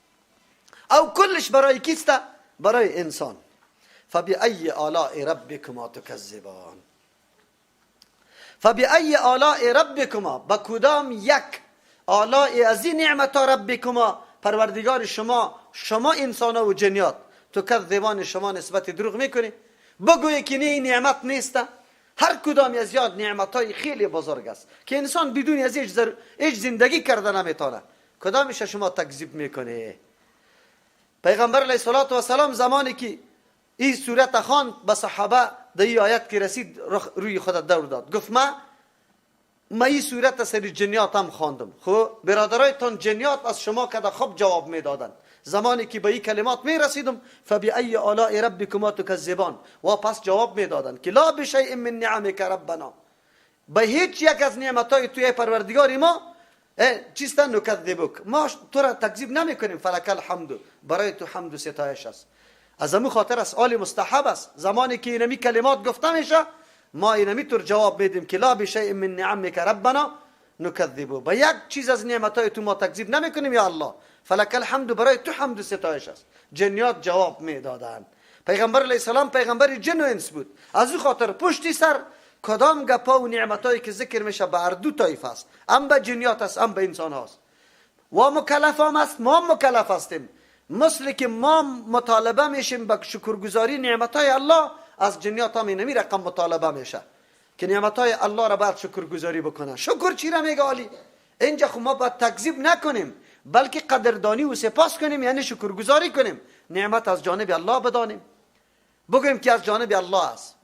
او کلش برای کیست؟ برای انسان. فبأي آلاء ربكما تكذبان، فبأي آلاء ربكما، با کدام یک آلاء از این نعمت ربکما، پروردگار شما انسان و جنیات، تکذبان شما نسبت دروغ میکنی. بگوی که نه این نعمت نیسته. هر کدام از یاد نعمتای خیلی بزرگ است که انسان بدون از هیچ زندگی کرده نمیتونه. کدامش شما تکذیب میکنه؟ پیغمبر علیه السلام زمانی که این سورت خواند به صحابه در این آیت که رسید روی خود دور داد، گفت ما این صورت سر جنیات هم خواندم. خب برادرایتان جنیات از شما کده خوب جواب میدادند. زمانی که به این کلمات می رسیدم فبأی آلاء ربکما تکذبان، و پس جواب میدادند که لا بشیء من نعمک ربنا، به هیچ یک از نعمتهای توی پروردگار ما چیست نکذبک، ما تو را تکذیب نمی کنیم. فلک الحمد، برای تو حمد و ستایش است. از همون خاطر است آل مستحب است زمانی که اینمی کلمات گفته میشه ما اینمی طور جواب میدیم که لا بشیء من نعمک ربنا نکذبو، به یک چیز از نعمتهای تو ما تکذیب نمی کنیم یا الله. فلک الحمد، برای تو حمد و ستایش است. جنیات جواب میدادند. پیغمبر علیه السلام پیغمبر جن و انس بود. از او خاطر پشتی سر کدام گپا و نعمتایی که ذکر میشه به هر دو طایفه است، هم به جنیات است هم به انسان هاست. و مکلف هم است، ما مکلف هستیم. مثل که ما مطالبه میشیم به شکرگزاری نعمتهای الله، از جنیات هم اینمی رقم مطالبه میشه که نعمتهای الله را باید شکرگزاری بکنه. شکر چی را میگه علی؟ اینجا خب ما باید تکذیب نکنیم بلکه قدردانی و سپاس کنیم، یعنی شکرگزاری کنیم، نعمت از جانب الله بدانیم، بگوییم که از جانب الله است.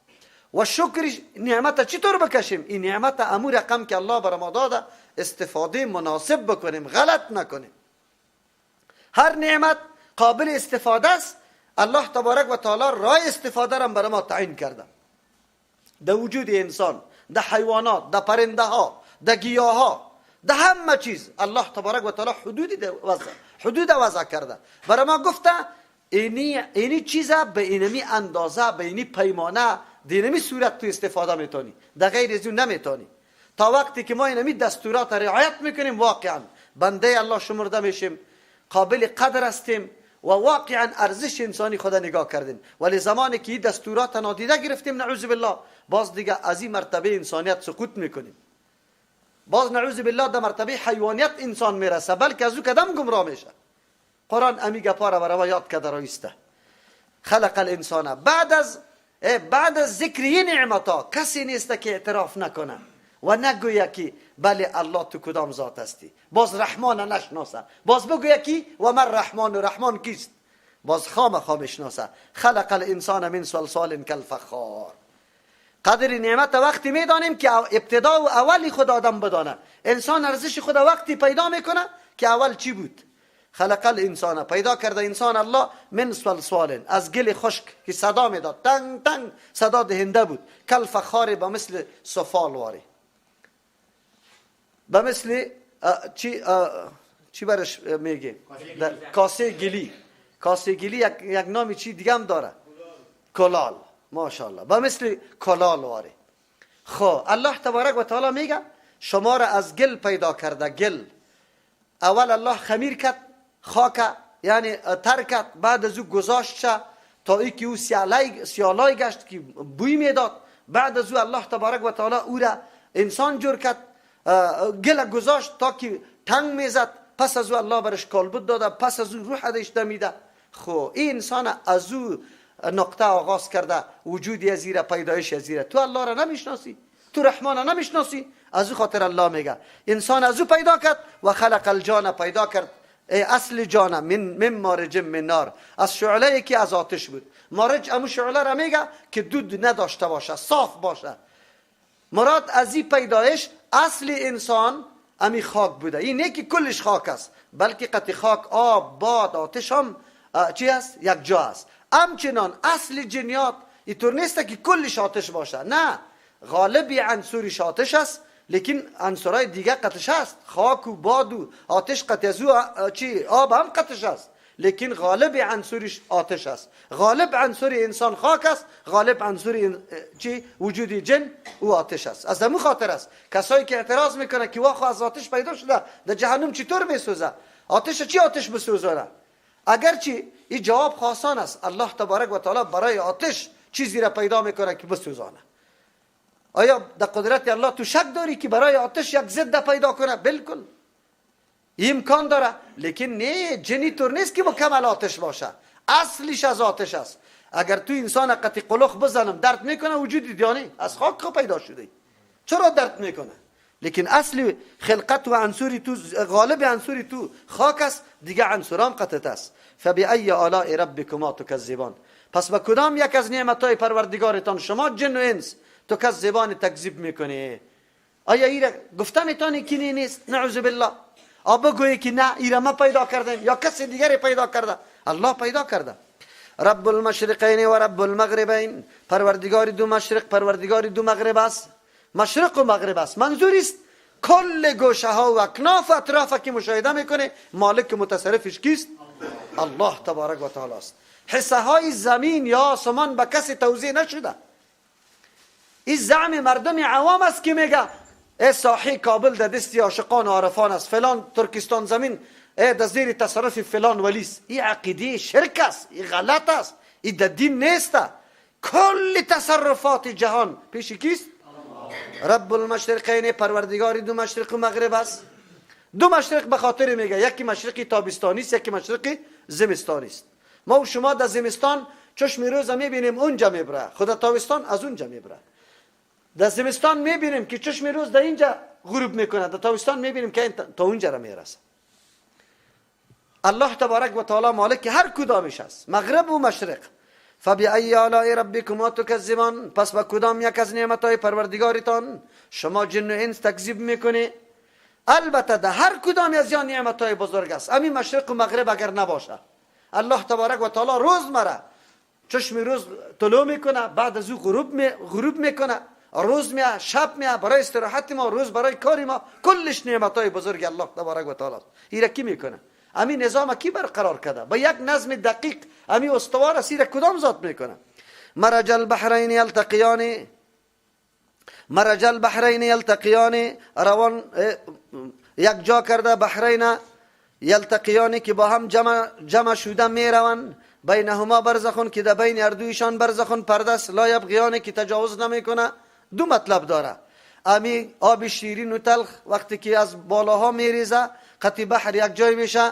و شکر نعمت چطور بکشیم؟ این نعمت امور رقم که الله بر ما داده استفاده مناسب بکنیم، غلط نکنیم. هر نعمت قابل استفاده است. الله تبارک و تعالی راه استفاده را بر ما تعیین کرده. در وجود انسان، در حیوانات، در پرنده ها، در گیاه ها، در همه چیز الله تبارک و تعالی حدود وضع کرده. برای ما گفته اینی چیزا به اینمی اندازه، به اینی پیمانه، دینمی صورت تو استفاده میتونی، در غیر از اون نمیتونی. تا وقتی که ما اینمی دستورات رعایت میکنیم واقعا بنده الله شمرده میشیم، قابل قدر هستیم و واقعا ارزش انسانی خدا نگاه کردیم. ولی زمانی که این دستورات نادیده گرفتیم نعوذ بالله، باز دیگه از این مرتبه انسانیت سقوط میکنیم، باز نعوذ بالله در مرتبه حیوانیت انسان میرسه، بلکه از او قدم گمراه میشه. قرآن امی گپا را برای ما یاد کرده رایسته. خلق الانسان، بعد از ذکر این نعمتا کسی نیست که اعتراف نکنه و نگویه که بله الله تو کدام ذات هستی، باز رحمان نشناسه، باز بگویه که و من رحمان، و رحمان کیست، باز خام بشناسه. خلق الانسان من صلصال کالفخار. قدر نعمت وقتی میدانیم که ابتدا و اولی خود آدم بدانه. انسان ارزش خود وقتی پیدا میکنه که اول چی بود. خلق الانسان، پیدا کرده انسان الله من صلصال، از گل خشک که صدا میداد، تنگ تنگ صدا دهنده بود، کالفخار، به مثل سفال واری، به مثل چی برش میگه، کاسه گلی. کاسه گلی یک نامی چی دیگه هم داره، کلال. ماشاءالله، به مثل کلال واری. خب الله تبارک و تعالی میگه شما را از گل پیدا کرده. گل اول الله خمیر کرد، خاک یعنی ترکت، بعد از او گذاشت تا ای که او سیالای گشت که بوی میداد. بعد از او الله تبارک و تعالی او را انسان جور کرد، گل گذاشت تا که تنگ میزد. پس از او الله برش کالبد داده، پس از او روح ادش دمیده. خب این انسان از او نقطه آغاز کرده وجودی ازیره، پیدایش ازیره. تو الله را نمیشناسی، تو رحمان را نمیشناسی، از او خاطر الله میگه انسان از او پیدا کرد. و خلق الجان، پیدا کرد اصل جان من مارج من نار، از شعله که از آتش بود. مارج امو شعله را میگه که دود نداشته باشه، صاف باشه. مراد از این پیدایش اصل انسان امی خاک بوده. این نه که کلش خاک است، بلکه قطع خاک، آب، باد، آتش هم چی است؟ یک جا است. همچنان اصل جنیات اینطور نیست که کلش آتش باشه، نه، غالبی عنصرش آتش است، لیکن عنصرهای دیگه قطعش است. خاک و باد و آتش قطع از چی؟ آب هم قطعش است، لیکن غالب عنصرش آتش است. غالب عنصر انسان خاک است، غالب عنصر چی؟ وجود جن و آتش است. از همون خاطر است کسایی که اعتراض میکنه که واخو از آتش پیدا شده، در جهنم چطور میسوزه؟ آتش چی آتش بسوزونه؟ اگرچه این جواب خاصان است. الله تبارک و تعالی برای آتش چیزی را پیدا میکنه که بسوزانه. آیا در قدرت الله تو شک داری که برای آتش یک ضد پیدا کنه؟ بالکل. امکان داره، لیکن نه، جنی طور نیست که مکمل آتش باشه، اصلش از آتش است. اگر تو انسان قطی قلوخ بزنم درد میکنه وجودی دیانی از خاک پیدا شده، چرا درد میکنه؟ لیکن اصل خلقت و عنصری تو، غالب عنصری تو خاک است، دیگه عنصرام قطعت است. فبأی آلاء ربکما تکذبان، پس با کدام یک از نعمتهای پروردگارتان شما جن و انس تکذبان تکذیب میکنی؟ آیا ایره گفته میتونی که نیست؟ نعوذ بالله. آب بگویی که نه ایره ما پیدا کردیم یا کسی دیگری پیدا کرده؟ الله پیدا کرده. رب المشرقین و رب المغربین، پروردگار دو مشرق پروردگار دو مغرب است. مشرق و مغرب است، منظور است کل گوشه ها و اکناف اطراف که مشاهده میکنه مالک متصرفش کیست؟ الله تبارک و تعالی است. حصه های زمین یا آسمان به کسی توزیع نشده. این زعم مردم عوام است که میگه ای ساحی کابل در دستی عاشقان و عارفان است، فلان ترکستان زمین در زیر تصرف فلان ولی است. این عقیده شرک است، این غلط است، این در دین نیست. کل تصرفات جهان پیش کیست؟ رب المشرقین، پروردگار دو مشرق و مغرب است. دو مشرق به خاطر میگه یکی مشرقی تابستانی است، یکی مشرقی زمستانی است. ما و شما در زمستان چشم روز میبینیم اونجا میبره، خدا تابستان از اونجا میبره. در زمستان میبینیم که چشم روز در اینجا غروب میکنه، در تابستان میبینیم که تا اونجا را میرسه. الله تبارک و تعالی مالک هر کدامش است، مغرب و مشرق. فبأی آلاء ربکما تکذبان، پس با کدام یک از نعمتهای پروردگارتان شما جن و انس تکذیب میکنی؟ البته در هر کدام از این نعمتهای بزرگ است. همین مشرق و مغرب اگر نباشه، الله تبارک و تعالی روز مره چشم روز طلوع میکنه، بعد از او غروب میکنه، روز میاد شب میاد، برای استراحت ما، روز برای کاری ما، کلش نعمتهای بزرگ الله تبارک و تعالی است. این کی میکنه؟ همین نظام کی برقرار کرده؟ با یک نظم دقیق همین استوار است. کدام ذات میکنه؟ مرج البحرین یلتقیان، مرج البحرین یلتقیان، روان یک جا کرده بحرین یلتقیان که با هم جمع شده میروند، بینهما برزخون که در بین اردویشان برزخون پرده است، لا یبغیان که تجاوز نمیکنه. دو مطلب داره. امی آب شیرین و تلخ وقتی که از بالاها میریزه قطی بحر یک جای میشه،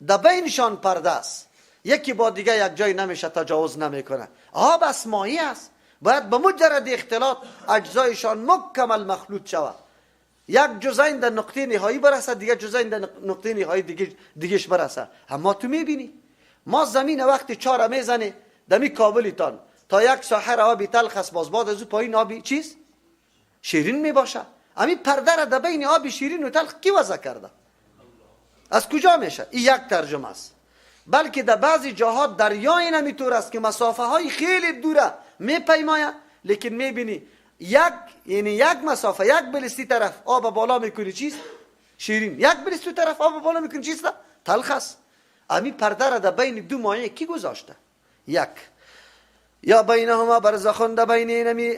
در بینشان پرده است، یکی با دیگه یک جای نمیشه، تجاوز نمیکنه. آب اسمایی است، باید به مجرد اختلاط اجزایشان مکمل مخلوط شود. یک جزء در نقطه نهایی برسه، دیگه جزء در نقطه نهایی دیگهش برسه. اما تو میبینی ما زمین وقتی چاره میزنه دمی کابلیتان تا یک ساحر آبی تلخ است، باز بعد از او پایین آبی چیز شیرین میباشه. امی پرده را در بین آب شیرین و تلخ کی وضع کرده؟ از کجا میشه؟ این یک ترجمه است. بلکه در بعضی جاها دریای نمیطور است که مسافه های خیلی دوره میپیمایه، لیکن میبینی یک مسافه یک بلستی طرف آب بالا میکنی چیز شیرین، یک بلستی طرف آب بالا میکنی چیز تلخ است. امی پرده را در بین دو مایه کی گذاشته؟ یک یا بینهما برزخون، در بین اینمی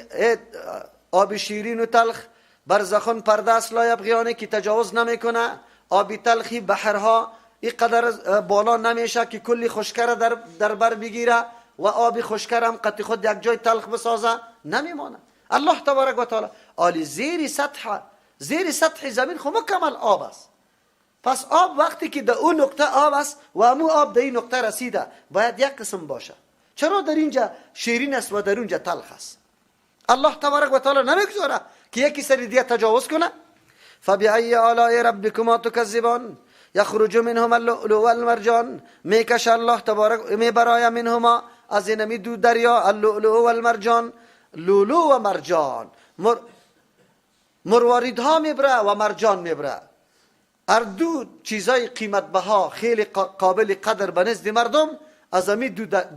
آب شیرین و تلخ برزخون پرده است، لا یبغیانه که تجاوز نمیکنه. آبی تلخی بحرها اینقدر بالا نمیشه که کلی خشکر در بر بگیره و آبی خشکر هم قطع خود یک جای تلخ بسازه نمیمانه. الله تبارک و تعالی آلی زیر سطح زمین خو مکمل آب است. پس آب وقتی که در اون نقطه آب است و امو آب در این نقطه رسیده باید یک قسم باشه. چرا در اینجا شیرین است و در اونجا تلخ است؟ الله تبارک و تعالی نمیگذاره که یکی سری دیگه تجاوز کنه. فبأي آلاء ربكما تكذبان يخرج منهما اللؤلؤ والمرجان، میکش الله تبارک میبرای منهما از اینمی دو دریا اللؤلؤ والمرجان، لولو و مرجان، مرواریدها میبره و مرجان میبره. هر دو چیزای قیمت بها خیلی قابل قدر به نزد مردم از امی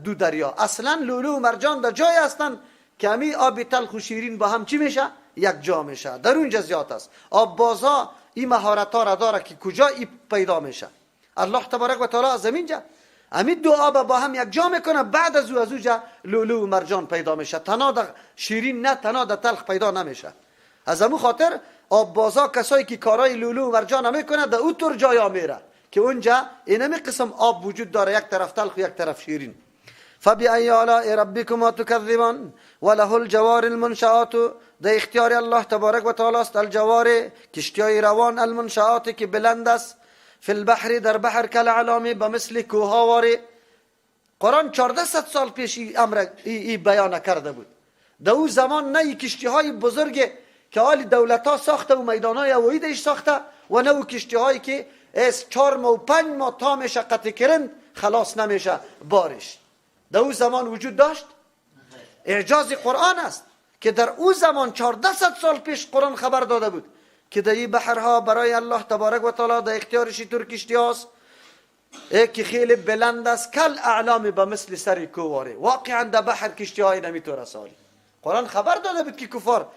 دو دریا. اصلا لولو و مرجان در جای هستن که امی آب تلخ و شیرین با هم چی میشه؟ یک جا میشه. در اونجا زیاد است. آب بازا این مهارت ها را داره که کجا ای پیدا میشه. الله تبارک و تعالی از اینجا امی دو آب با هم یک جا میکنه، بعد از اونجا لولو و مرجان پیدا میشه. تنها در شیرین نه، تنها در تلخ پیدا نمیشه. از همون خاطر آب بازا کسایی که کارای لولو و مرجان میکنه در اون طور جایا میره که اونجا اینمی قسم آب وجود داره، یک طرف تلخ و یک طرف شیرین. فبأي آلاء ربكما تكذبان وله الجوار المنشآت، در اختیار الله تبارک و تعالی است الجوار کشتیای روان، المنشآت که بلند است، فی البحر در بحر کالاعلام به مثل کوهاواری. قرآن 1400 سال پیش این بیان کرده بود. در اون زمان نه کشتی های بزرگ که حال دولت ها ساخته و میدان های هوایی دیش ساخته و نه کشتی هایی که از 4 ماه و 5 ماه تا میشه قطع کرند خلاص نمیشه بارش. در اون زمان وجود داشت. اعجاز قرآن است که در اون زمان 1400 سال پیش قرآن خبر داده بود که در این بحرها برای الله تبارک و تعالی در اختیارش طور کشتی هاست که خیلی بلند است، کل اعلام به مثل سر کواره. واقعا در بحر کشتی های نمیتونه سالی. قرآن خبر داده بود که کفار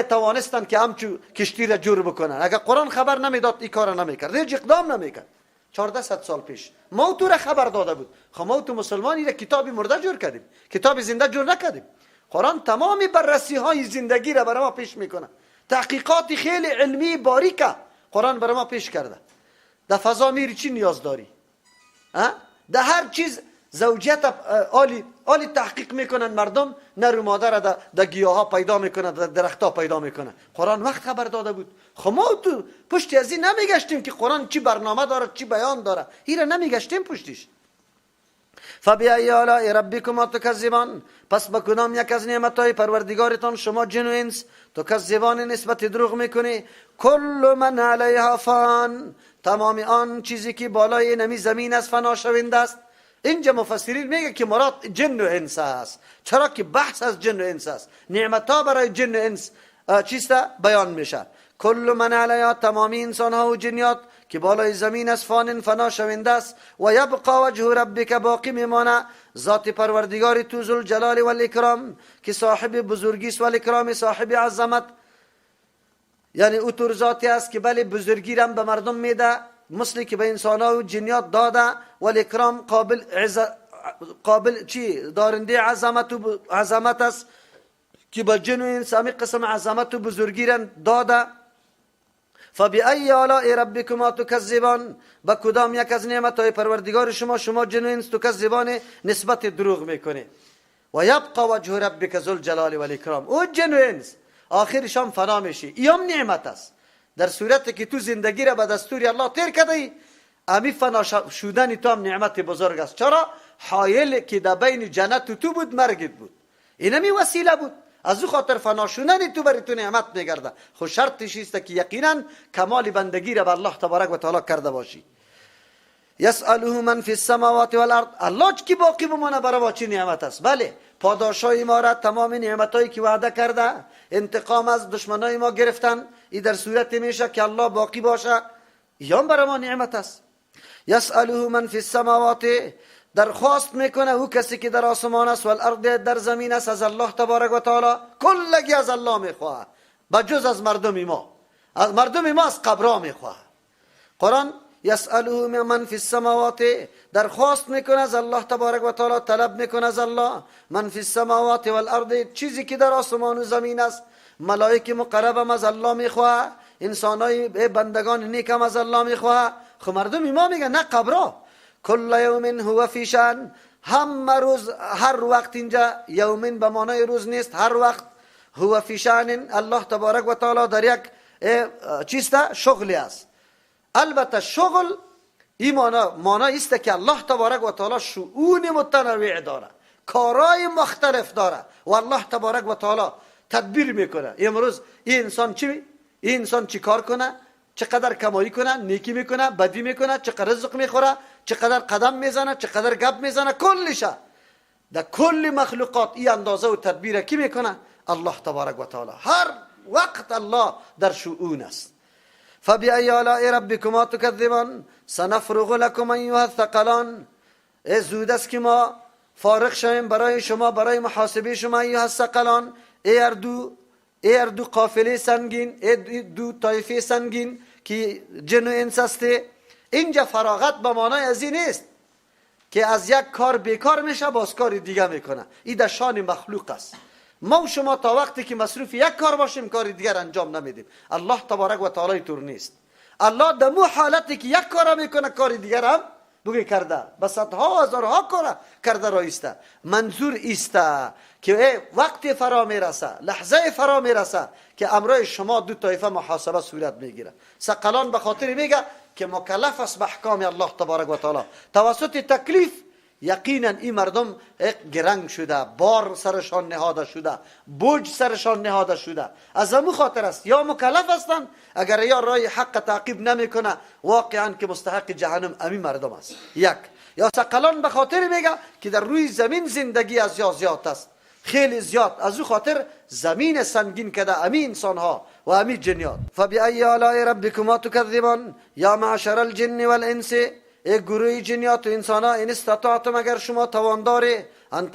توانستن که همچو کشتی را جور بکنن. اگر قرآن خبر نمیداد این کار نمیکرد، هیچ اقدام نمیکرد. 1400 سال پیش ما تو را خبر داده بود. خب ما تو مسلمانی را کتابی مرده جور کردیم، کتاب زنده جور نکردیم. قرآن تمامی بررسی های زندگی را برای ما پیش میکنه. تحقیقات خیلی علمی باریکه قرآن برای ما پیش کرده. در فضا میری چی نیاز داری؟ در هر چیز زوجیت عالی تحقیق میکنن مردم. نر و مادر در گیاه ها پیدا میکنن، در درخت ها پیدا میکنن. قرآن وقت خبر داده بود. خب ما تو پشتی از این نمیگشتیم که قرآن چی برنامه داره، چی بیان داره. این را نمیگشتیم پشتیش. فبأي آلاء ربكما تكذبان، پس با کدام یک از نعمتهای پروردگارتان شما جن و انس تکذبان نسبت دروغ میکنی. کل من علیها فان، تمام آن چیزی که بالای نمی زمین است فنا شونده است. اینجا مفسرین میگه که مراد جن و انس است. چرا که بحث از جن و انس است. نعمتها برای جن و انس چیسته بیان میشه. کل من علیها، تمامی انسان ها و جنیات که بالای زمین است فان فنا شونده است. و یبقى وجه ربک، باقی میمانه ذات پروردگار تو ذوالجلال والاکرام که صاحب بزرگی است، والاکرام صاحب عظمت. یعنی او طور ذاتی است که بله بزرگی را به مردم میده مثل که به انسان ها و جنیات داده. والاکرام قابل چی دارنده عظمت است که به جن و انس همین قسم عظمت و بزرگی را داده. فبأي آلاء ربكما تكذبان، با کدام یک از نعمتهای پروردگار شما جن و انس تکذبان نسبت دروغ میکنه. و یبقى وجه ربک ذو الجلال والاکرام، او جن و انس آخرش هم فنا میشه. ایام نعمت است. در صورتی که تو زندگی را به دستور الله تیر کردی، امی فنا شدن تو هم نعمت بزرگ است. چرا؟ حایل که در بین جنت و تو بود مرگت بود. اینمی وسیله بود. از او خاطر فنا شدن تو بر تو نعمت میگرده. خود شرطش است که یقینا کمال بندگی را به الله تبارک و تعالی کرده باشی. یسأله من فی السماوات والارض، الله کی باقی بمانه برای ما چی نعمت است. بله پاداشای ما را تمام نعمتایی که وعده کرده، انتقام از دشمنای ما گرفتن، این در صورت میشه که الله باقی باشه. یام برای ما نعمت است. یسأله من فی السماوات، درخواست میکنه او کسی که در آسمان است، والارض در زمین است، از الله تبارک و تعالی. کلگی از الله میخواه بجز از مردم ما. از مردم ما از قبرها میخواه. قرآن یسأله من فی السماوات، درخواست میکنه از الله تبارک و تعالی، طلب میکنه از الله. من فی السماوات والارض، چیزی که در آسمان و زمین است. ملائکه مقربم از الله میخواه، انسانای بندگان نیکم از الله میخواه. خب مردم ما میگن نه قبرها. کل یوم هو فی شأن، هم روز هر وقت. اینجا یومین به معنای روز نیست، هر وقت. هو فی شأن، الله تبارک و تعالی در یک چیسته شغلی است. البته شغل این معنی است که الله تبارک و تعالی شؤون متنوع داره، کارهای مختلف داره و الله تبارک و تعالی تدبیر میکنه. امروز این انسان چی کار کنه، چقدر کمایی کنه، نیکی میکنه، بدی میکنه، چقدر رزق میخوره، چقدر قدم میزنه، چقدر گپ میزنه، کلشه در کل مخلوقات این اندازه و تدبیر کی میکنه؟ الله تبارک و تعالی. هر وقت الله در شؤون است. فبأي آلاء ربكما تكذبان، سنفرغ لكم أيها الثقلان، زود است که ما فارغ شویم برای شما، برای محاسبه شما. ایها الثقلان، ای اردو قافله سنگین، ای دو طایفه سنگین که جن و انس است. اینجا فراغت به معنای از این نیست که از یک کار بیکار میشه باز کار دیگه میکنه. این در شان مخلوق است. ما و شما تا وقتی که مصروف یک کار باشیم کار دیگر انجام نمیدیم. الله تبارک و تعالی طور نیست. الله در مو حالتی که یک کار میکنه کار دیگر هم بگه کرده، بس صدها هزارها کار کرده رایسته. منظور ایسته که وقتی فرا میرسه، لحظه فرا میرسه که امرای شما دو طایفه محاسبه صورت میگیره. ثقلان به خاطر میگه که مکلف است به احکام الله تبارک و تعالی توسط تکلیف، یقینا این مردم گرنگ شده، بار سرشان نهاده شده، بوج سرشان نهاده شده. از همون خاطر است یا مکلف هستند، اگر یا راه حق تعقیب نمیکنه واقعا که مستحق جهنم امی مردم است. یک یا ثقلان به خاطر میگه که در روی زمین زندگی از یا زیاد است، خیلی زیاد، از او خاطر زمین سنگین کده امی انسان ها و امی جنیات. فبأي آلاء ربكما تكذبان یا معشر الجن والانس، ای گروه جنیات و انسان ها، این استطاعتم اگر شما توانداره ان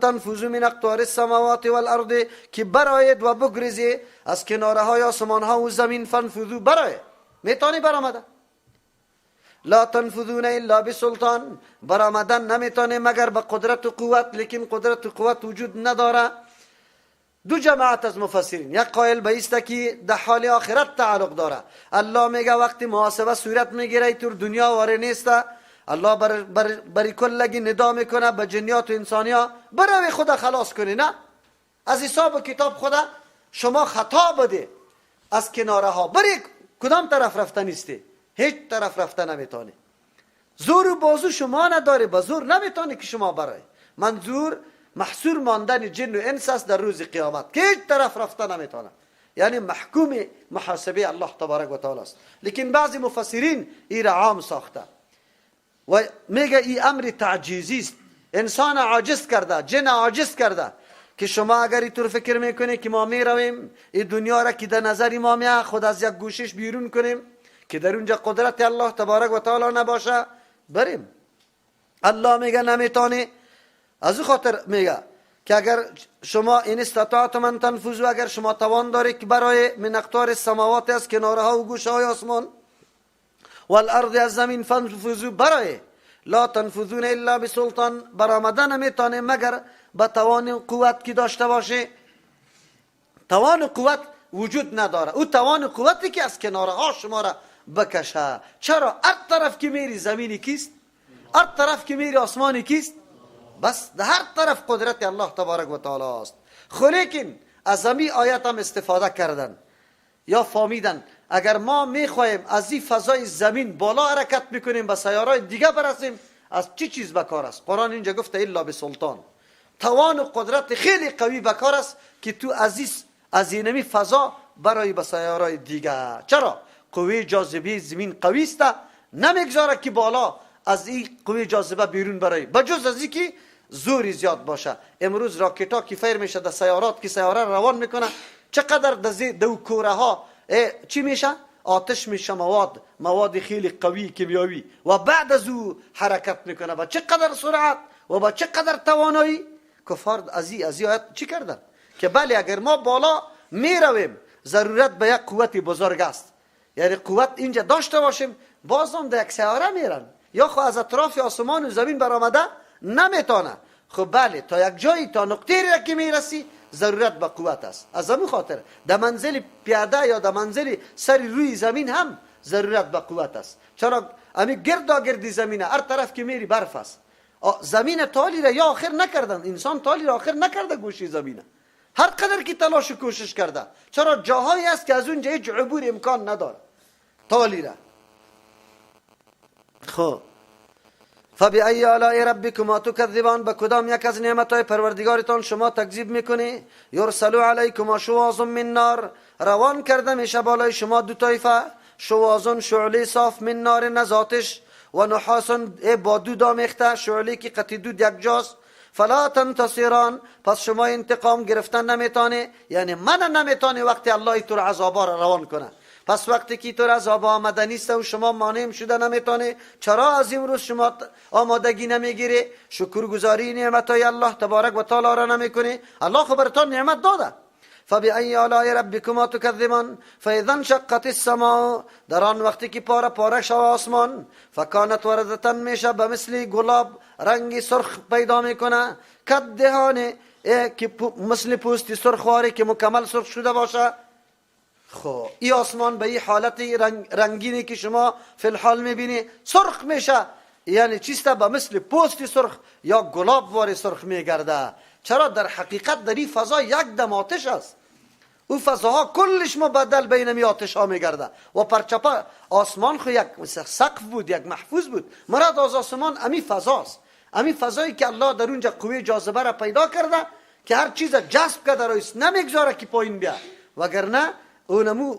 تنفذوا من اقطار السماوات والارض که براید و بگریزی از کناره های آسمان ها و زمین، فانفذوا براید میتانی برآمده. لا تنفذون الا بسلطان، برآمدن نمیتونه مگر به قدرت و قوت، لیکن قدرت و قوت وجود نداره. دو جماعت از مفسرین، یک قائل به است که در حال آخرت تعلق داره. الله میگه وقتی محاسبه صورت میگیره تو دنیا واره نیست، الله بر کلگی ندا میکنه به جنیات و انسانیا برای خدا خلاص کنی. نه، از حساب کتاب خدا شما خطا بده، از کناره ها بری کدام طرف رفته نیستی، هیچ طرف رفته نمیتونی. زور و بازو شما نداره، به زور نمیتونی که شما برای. منظور محصور ماندن جن و انس است در روز قیامت که هیچ طرف رفته نمیتونه، یعنی محکوم محاسبه الله تبارک و تعالی است. لیکن بعضی مفسرین این را عام ساخته و میگه این امر تعجیزی است، انسان عاجز کرده، جن عاجز کرده که شما اگر اینطور فکر میکنی که ما میرویم این دنیا را که در نظر ما میاد خود از یک گوشش بیرون کنیم که در اونجا قدرت الله تبارک و تعالی نباشه بریم. الله میگه نمیتونی. از خاطر میگه که اگر شما این استطاعتم ان تنفذوا، اگر شما توان داری که برای من اقطار السماوات از کناره ها و گوشه های آسمان والارض از زمین، فانفذوا برای. لا تنفذون الا بسلطان، برآمدن نمیتونه مگر با توان قوت که داشته باشه. توان قوت وجود نداره، او توان قوتی که از کناره ها شما را بکشه. چرا؟ هر طرف که میری زمینی کیست، هر طرف که میری آسمانی کیست، بس در هر طرف قدرت الله تبارک و تعالی است. لیکن از همین آیت هم استفاده کردن یا فهمیدن اگر ما میخوایم از این فضای زمین بالا حرکت میکنیم به سیارهای دیگه برسیم، از چی چیز بکار است؟ قرآن اینجا گفته الا بسلطان، توان و قدرت خیلی قوی بکار است که تو از اینمی فضا برای به سیارهای دیگه. چرا؟ قوی جاذبه زمین قوی است، نمیگذاره که بالا از این قوی جاذبه بیرون برای، بجز از این که زوری زیاد باشه. امروز راکت ها که فیر میشه در سیارات که سیاره روان میکنه، چقدر دو کوره ها چی میشه؟ آتش میشه، مواد خیلی قوی کیمیایی، و بعد از او حرکت میکنه با چقدر سرعت و با چقدر توانایی. کفار از این آیت چی کردن؟ که بله اگر ما بالا میرویم ضرورت به یک قوت بزرگ است، یعنی قوت اینجا داشته باشیم، بازم در یک سیاره میرن یا خو از اطراف آسمان و زمین برآمده نمیتونه. خب بله تا یک جایی، تا نقطه‌ای را که میرسی ضرورت به قوت است. از همین خاطر در منزل پیاده یا در منزل سر روی زمین هم ضرورت به قوت است. چرا؟ همین گردی زمینه، هر طرف که میری برف است. زمین تالی را یا آخر نکردن، انسان تالی را آخر نکرده گوشی زمینه، هر قدر که تلاش و کوشش کرده. چرا؟ جاهایی است که از اونجا هیچ عبور امکان نداره تالی را. خب فبأي آلاء ربكما تكذبان، به کدام یک از نعمتهای پروردگارتان شما تکذیب میکنی؟ یرسلوا علیکما شواظ من نار، روان کرده میشه بالای شما دو طایفه، شواظ شعله صاف، من نار نزاتش، و نحاس با دود آمیخته، شعله که قطع دود یک جاست. فلا تنتصران، پس شما انتقام گرفتن نمیتونه، یعنی من نمیتونه وقتی الله تو عذابا را روان کنه. پس وقتی که تو عذاب آمده نیست و شما مانع شده نمیتونه، چرا از امروز شما آمادگی نمیگیری؟ شکرگزاری نعمتهای الله تبارک و تعالی را نمیکنی؟ الله خبرتان نعمت داده. فبأي آلاء ربكما تكذبان، فاذا انشقت السماء، در آن وقتی که پاره شود آسمان، فکانت وردتن میشه به مثل گلاب، رنگ سرخ پیدا میکنه، کدهان که مثل پوستی سرخواری که مکمل سرخ شده باشه. خب این آسمان به این حالت رنگینی که شما فی الحال میبینی سرخ میشه، یعنی چیسته به مثل پوستی سرخ یا گلاب واری سرخ میگرده. چرا؟ در حقیقت در این فضا یک دم آتش است او فضاها کلش مبدل بین می آتش ها میگرده و پرچپا آسمان خو یک سقف بود، یک محفوظ بود. مراد از آسمان امی فضاست، امی فضایی که الله در اونجا قوه جاذبه را پیدا کرده که هر چیز جذب کرده رایست نمیگذاره که پایین بیا. وگرنه اونمو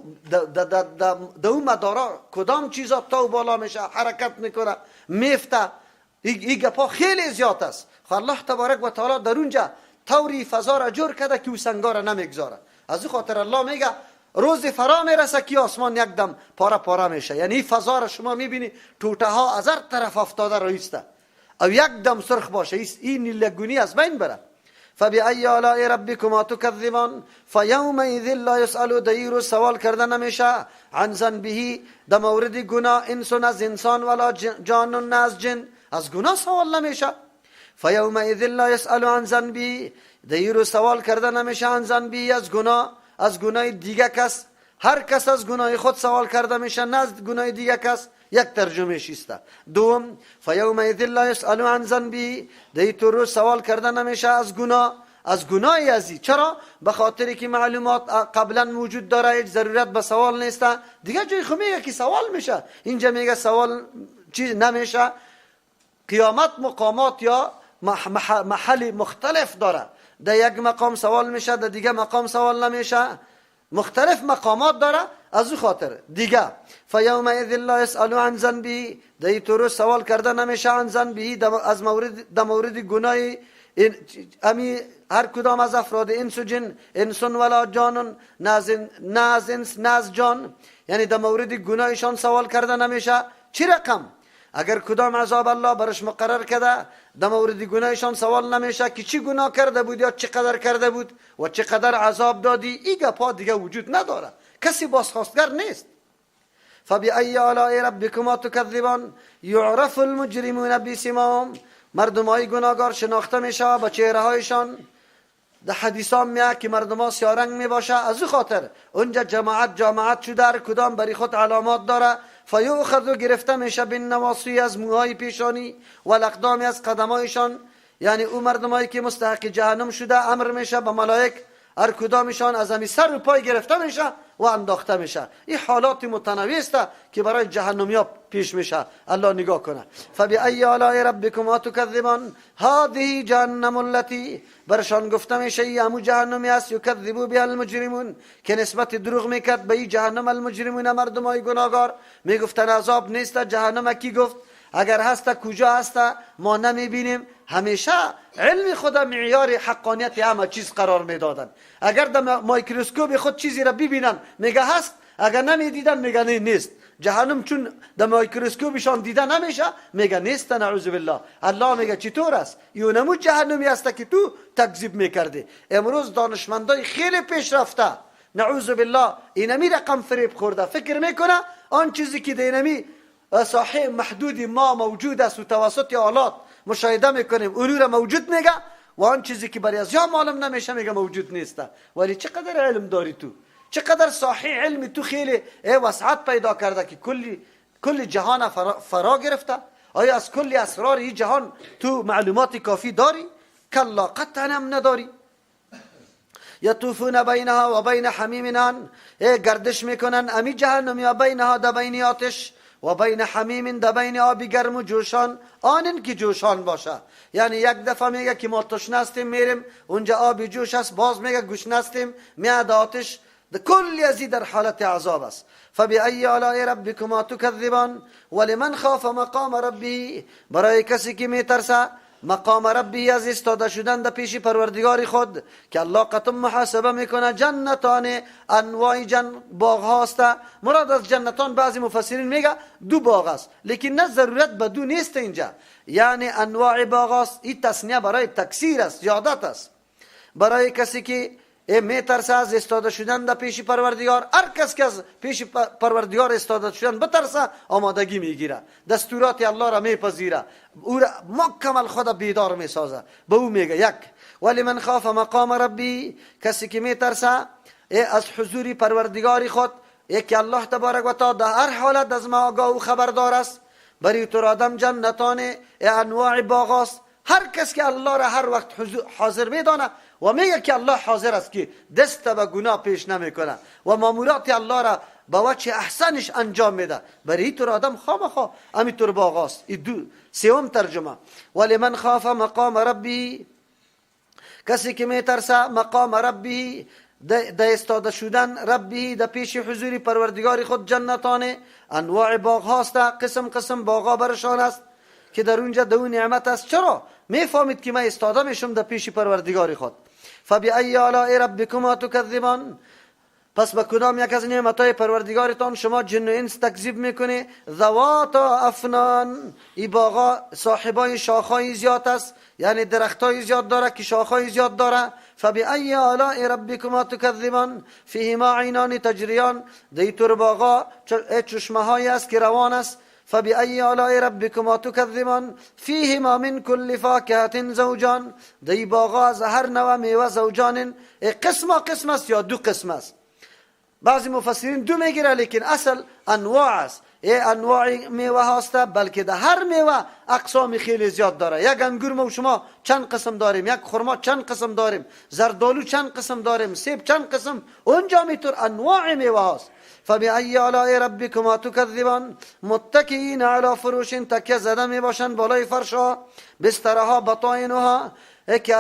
د اون مدارا کدام چیزا تا بالا میشه، حرکت میکنه، میفته. این گپا خیلی زیاد است. خو الله تبارک و تعالی در اونجا طوری فضا را جور کرده که او سنگا را نمیگذاره. از این خاطر الله میگه روز فرا میرسه که آسمان یک دم پاره پاره میشه. یعنی فضا را شما میبینی توته ها از هر طرف افتاده رایسته او یک دم سرخ باشه، این لگونی از بین بره. فبأي آلاء ربكما تكذبان فيومئذ لا يسأل دیر سوال کرده نمیشه عن ذنبه در مورد گناه انس از انسان ولا جان از جن، از گناه سوال نمیشه. فيومئذ لا يسأل عن ذنبه دیر سوال کرده نمیشه عن ذنبه از گناه دیگه کس. هر کس از گناه خود سوال کرده میشه نه از گناه دیگه کس. یک ترجمه شیسته. دوم فیومئذ لا یسأل عن ذنبه دیتو رو سوال کرده نمیشه از گناه ازی. چرا؟ به خاطری که معلومات قبلا موجود داره، هیچ ضرورت به سوال نیسته. دیگه جای خو میگه که سوال میشه، اینجا میگه سوال چیز نمیشه. قیامت مقامات یا محل مختلف داره، در یک مقام سوال میشه، در دیگه مقام سوال نمیشه، مختلف مقامات داره. از او خاطر دیگه فیومئذ لا یسأل عن ذنبه دیتو رو سوال کرده نمیشه عن ذنبه از مورد گناه امی هر کدام از افراد انس و جن، انسان ولا جانون، نه از انس نه از جان، یعنی در مورد گناهشان سوال کرده نمیشه. چی رقم؟ اگر کدام عذاب الله برش مقرر کرده در مورد گناهشان سوال نمیشه که چی گناه کرده بود یا چقدر کرده بود و چقدر عذاب دادی. این گپا دیگه وجود نداره، کسی بازخواستگر نیست. فبأي آلاء ربكما تكذبان يعرف المجرمون بسیماهم مردمای گناهگار شناخته میشه با چهره هایشان. در حدیثان میگه که مردم سیاه رنگ میباشه، از این خاطر اونجا جماعت شده هر کدام بری خود علامات داره. فیؤخذ گرفته میشه بالنواصی از موهای پیشانی و الاقدام از قدمایشان. یعنی او مردمایی که مستحق جهنم شده امر میشه به ملائک هر کدامشان از همی سر و پای گرفته میشه و انداخته میشه. این حالات متنوع است که برای جهنمیا پیش میشه. الله نگاه کنه. فبأي آلاء ربكما تكذبان هذه جهنم التي برشان گفته میشه ای همو جهنمی است یکذبوا بها المجرمون که نسبت دروغ میکرد به این جهنم المجرمون مردمای گناهگار. میگفتن عذاب نیست. جهنم کی گفت؟ اگر هست کجا هست ما نمیبینیم. همیشه علم خود معیار حقانیت همه چیز قرار میدادن. اگر در میکروسکوپ خود چیزی را ببینن میگه هست، اگر نمیدیدن میگه نیست. جهنم چون در میکروسکوپشان دیده نمیشه میگه نیست. نعوذ بالله. الله میگه چطور است؟ یونمو جهنمی است که تو تکذیب میکردی. امروز دانشمندای خیلی پیشرفته نعوذ بالله اینمی رقم فریب خورده، فکر میکنه آن چیزی که دینمی صحیح محدودی ما موجود است و توسط آلات مشاهده میکنیم اونو را موجود میگه و آن چیزی که برای از یا معلوم نمیشه میگه موجود نیست. ولی چقدر علم داری تو، چقدر صحیح علم تو، خیلی وسعت پیدا کرده که کلی جهان فرا گرفته. آیا از کلی اسرار این جهان تو معلومات کافی داری؟ کلا قطعا هم نداری. یطوفون بینها و بین حمیمنان گردش میکنن امی جهنم یا بینها در بین آتش و بین حمیم در بین آبی گرم و جوشان آنن که جوشان باشه. یعنی یک دفعه میگه که ما تشنه هستیم میریم اونجا آبی جوش است، باز میگه گشنه هستیم میاد آتش. کلی ازی در حالت عذاب است. فبأي آلاء ربكما تكذبان ولمن خاف مقام ربه برای کسی که میترسه مقام ربی از ایستاده شدن در پیش پروردگار خود که الله قطم محاسبه میکنه. جنتان انواع باغ هاست. مراد از جنتان بعضی مفسرین میگه دو باغ است، لیکن نه ضرورت به دو نیست اینجا. یعنی انواع باغ است. این تصنیه برای تکثیر است، زیادت است. برای کسی که میترسه از ایستاده شدن در پیش پروردگار، هر کس که از پیش پروردگار ایستاده شدن بترسه آمادگی میگیره، دستورات الله را میپذیره، او را مکمل خود بیدار میسازه. به او میگه یک ولی من خاف مقام ربی کسی که میترسه از حضور پروردگار خود که الله تبارک و تعالی در هر حالت از ما آگاه و خبردار است. بری تو آدم جنتان انواع باغ است. هر کس که الله را هر وقت حاضر میدانه و میگه که الله حاضر است که دست به گناه پیش نمیکنه و مامورات الله را با وجه احسنش انجام میده. برای این طور آدم خامخا همینطور باغاست. این دو سوم ترجمه. ولی من خاف مقام ربی، کسی که میترسه مقام ربی، د استاده شدن ربی در پیش حضور پروردگار خود، جنتان انواع باغ هاست، قسم قسم باغا برشان است که در اونجا دو نعمت است. چرا میفهمید که من استاده میشم در پیش پروردگار خود؟ فبأی آلاء ربکما تکذبان، پس به کدام یک از نعمتهای پروردگارتان شما جن و انس تکذیب میکنه؟ ذواتا افنان، این باغا صاحبای شاخهای زیاد است، یعنی درختای زیاد داره که شاخهای زیاد داره. فبأی آلاء ربکما تکذبان فیهما عینان تجریان، در طور باغا چشمه هایی است که روان است. فبأي آلاء ربكما تكذبان فيهما من كل فاكهة زوجان، در باغا از هر نوع میوه زوجان، قسم است یا دو قسم است. بعضی مفسرین دو میگیره لیکن اصل انواع است. انواع میوه هاست، بلکه در هر میوه اقسام خیلی زیاد داره. یک انگور ما شما چند قسم داریم، یک خرما چند قسم داریم، زردالو چند قسم داریم، سیب چند قسم، اونجا میتور انواع میوه هاست. فبأي آلاء ربكما تكذبان متكئين على فروش، تکیه زده می باشند بالای فرشها، بسترها بطائنها، یکی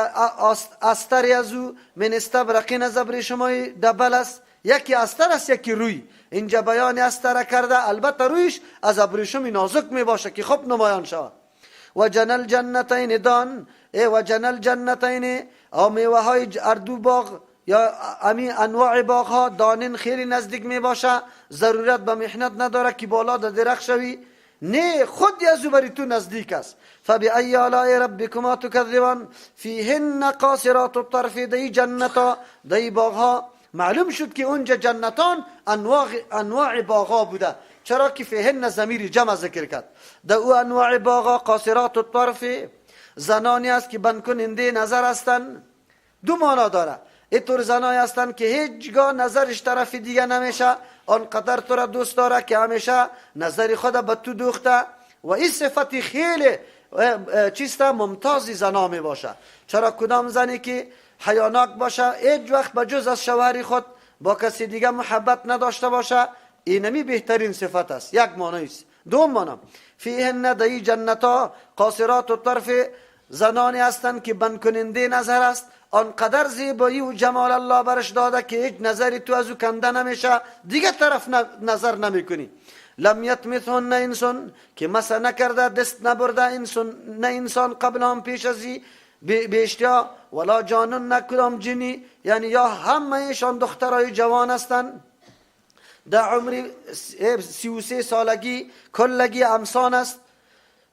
استر ازو من استبرقین از ابریشمای دبل است، یکی استر است یکی روی. اینجا بیان استر کرده، البته رویش از ابریشم نازک می باشه که خوب نمایان شود. و جنل جنتین دان، و جنل جنتین او میوه های اردو باغ یا امی انواع باغ ها دانن خیلی نزدیک می باشه، ضرورت به محنت نداره که بالا در درخت شوی، نه خود یزو بری تو نزدیک است. فبأي آلاء ربكما تكذبان فيهن قاصرات الطرف، دی جنتا دی باغ ها معلوم شد که اونجا جنتان انواع باغ ها بوده، چرا که فیهن ضمیر جمع ذکر کرد. در او انواع باغ ها قاصرات الطرف، زنانی است که بند کننده نظر هستند. دو معنا داره. اینطور زنایی هستند که هیچگاه نظرش طرف دیگه نمیشه، آنقدر تو را دوست داره که همیشه نظر خود به تو دوخته. و این صفتی خیلی چیسته ممتازی زنا می باشه. چرا کدام زنی که حیاناک باشه، هیچ وقت به جز از شوهر خود با کسی دیگه محبت نداشته باشه، اینمی بهترین صفت است. یک معنی است. دوم معنی فیهن دی جنتا قاصرات الطرف، زنانی هستند که بند کننده نظر است، آنقدر زیبایی و جمال الله برش داده که هیچ نظری تو از او کنده نمیشه، دیگه طرف نظر نمیکنی. لم یطمثهن انسان، که مسا نکرده دست نبرده نه انسان قبل هم پیش ازی بیشتیا، ولا جانون نکدام جنی، یعنی یا همه ایشان دخترای جوان هستند، در عمر 33 سالگی کلگی امسان است.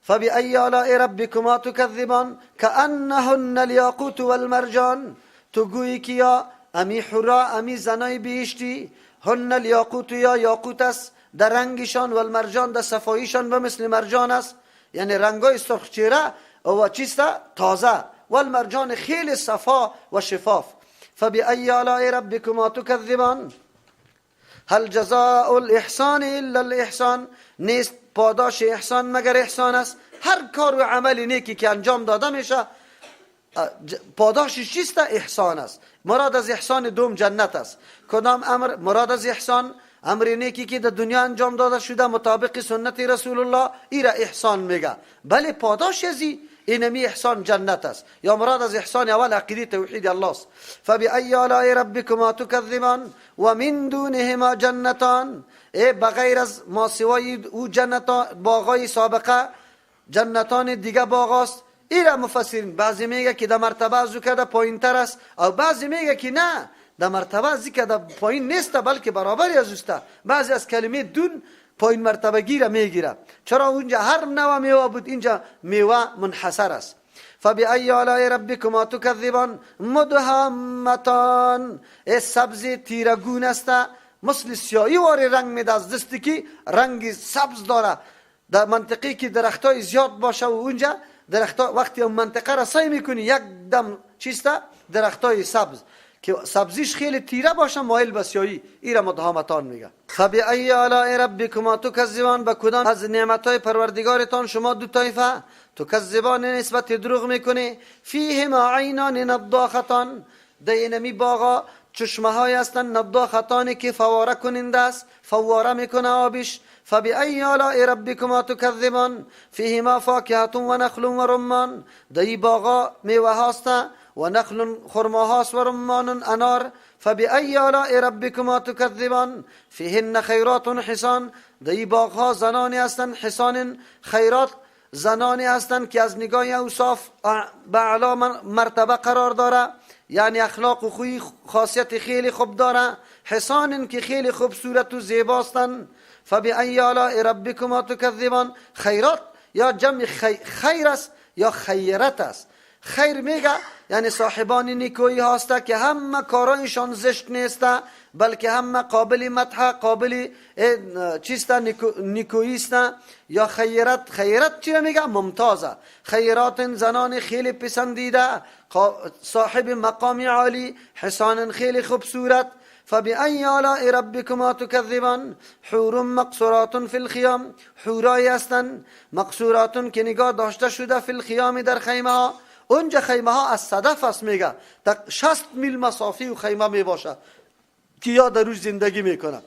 فبأي آلاء ربكما تكذبان كأنهن الياقوت والمرجان، تو گویی که یا امی حورا امی زنای بهشتی، هن الیاقوت یا یاقوت است در رنگشان، و المرجان در صفاییشان به مثل مرجان است، یعنی رنگای سرخ چهره و چیست تازه، و المرجان خیلی صفا و شفاف. فبأي آلاء ربكما تكذبان هل جزاء الاحسان الا الاحسان، نیست پاداش احسان مگر احسان است. هر کار و عمل نیکی که انجام داده میشه پاداشش چیست؟ احسان است. مراد از احسان دوم جنت است. کدام امر مراد از احسان؟ امر نیکی که در دنیا انجام داده شده مطابق سنت رسول الله، ای را احسان میگه. بله پاداش ازی اینمی احسان جنت است. یا مراد از احسان اول عقیده توحید الله است. فبأي آلاء ربكما تكذبان ومن دونهما جنتان، بغیر از ما سوای او جنتان باغای سابقه جنتان دیگه باغ است. این را مفسرین بعضی میگه که در مرتبه از او که در پایین تر است، و بعضی میگه که نه در مرتبه از که در پایین نیست بلکه برابری از اوست. بعضی از کلمه دون پایین مرتبه گیره میگیره، چرا اونجا هر نوع میوه بود اینجا میوه منحصر است. فبأي آلاء ربكما تكذبان مدهامتان، سبزی تیرگون است، مثل سیاهی واری رنگ میده، از دستی که رنگ سبز داره. در منطقی که درختای زیاد باشه و اونجا درختا وقتی اون منطقه را سعی میکنی یک دم چیسته درختای سبز که سبزیش خیلی تیره باشه مایل به سیاهی، این را مدهامتان میگه. فبأی آلاء ربکما تکذبان، به کدام از نعمتهای پروردگارتان شما دو طایفه تکذبان نسبت دروغ میکنی. فیهما عینان نضاختان، در اینمی باغا چشمه های هستند نضاختانی که فواره کننده است، فواره میکنه آبش. فبأي آلاء ربكما تكذبان فيهما فاكهة ونخل ورمان، دای باغا میوه هاست و نخل خرماهاست و رمان انار. فبأي آلاء ربكما تكذبان فيهن خيرات حسان، دای باغها زنانی هستند حسان خیرات، زنانی هستند که از نگاه اوصاف به اعلی مرتبه قرار داره، یعنی اخلاق و خوی خاصیت خیلی خوب داره، حسان که خیلی خوبصورت و زیباستند. فبأي آلاء ربكما تكذبان، خیرات یا جمع خیر است یا خیرت است. خیر میگه یعنی صاحبان نیکویی هسته که همه کارایشان زشت نیسته، بلکه همه قابل مدح، قابل چیسته نیکویی است. یا خیرت، خیرت چی میگه؟ ممتازه. خیرات زنان خیلی پسندیده، صاحب مقام عالی، حسان خیلی خوبصورت. فبأي آلاء ربكما تكذبان حور مقصورات في الخيام، حورایی هستند مقصورات که نگاه داشته شده فی الخیام در خیمه ها. اونجا خیمه ها از صدف است میگه، تا 60 میل مسافی و خیمه می باشه که یا در روز زندگی میکنه.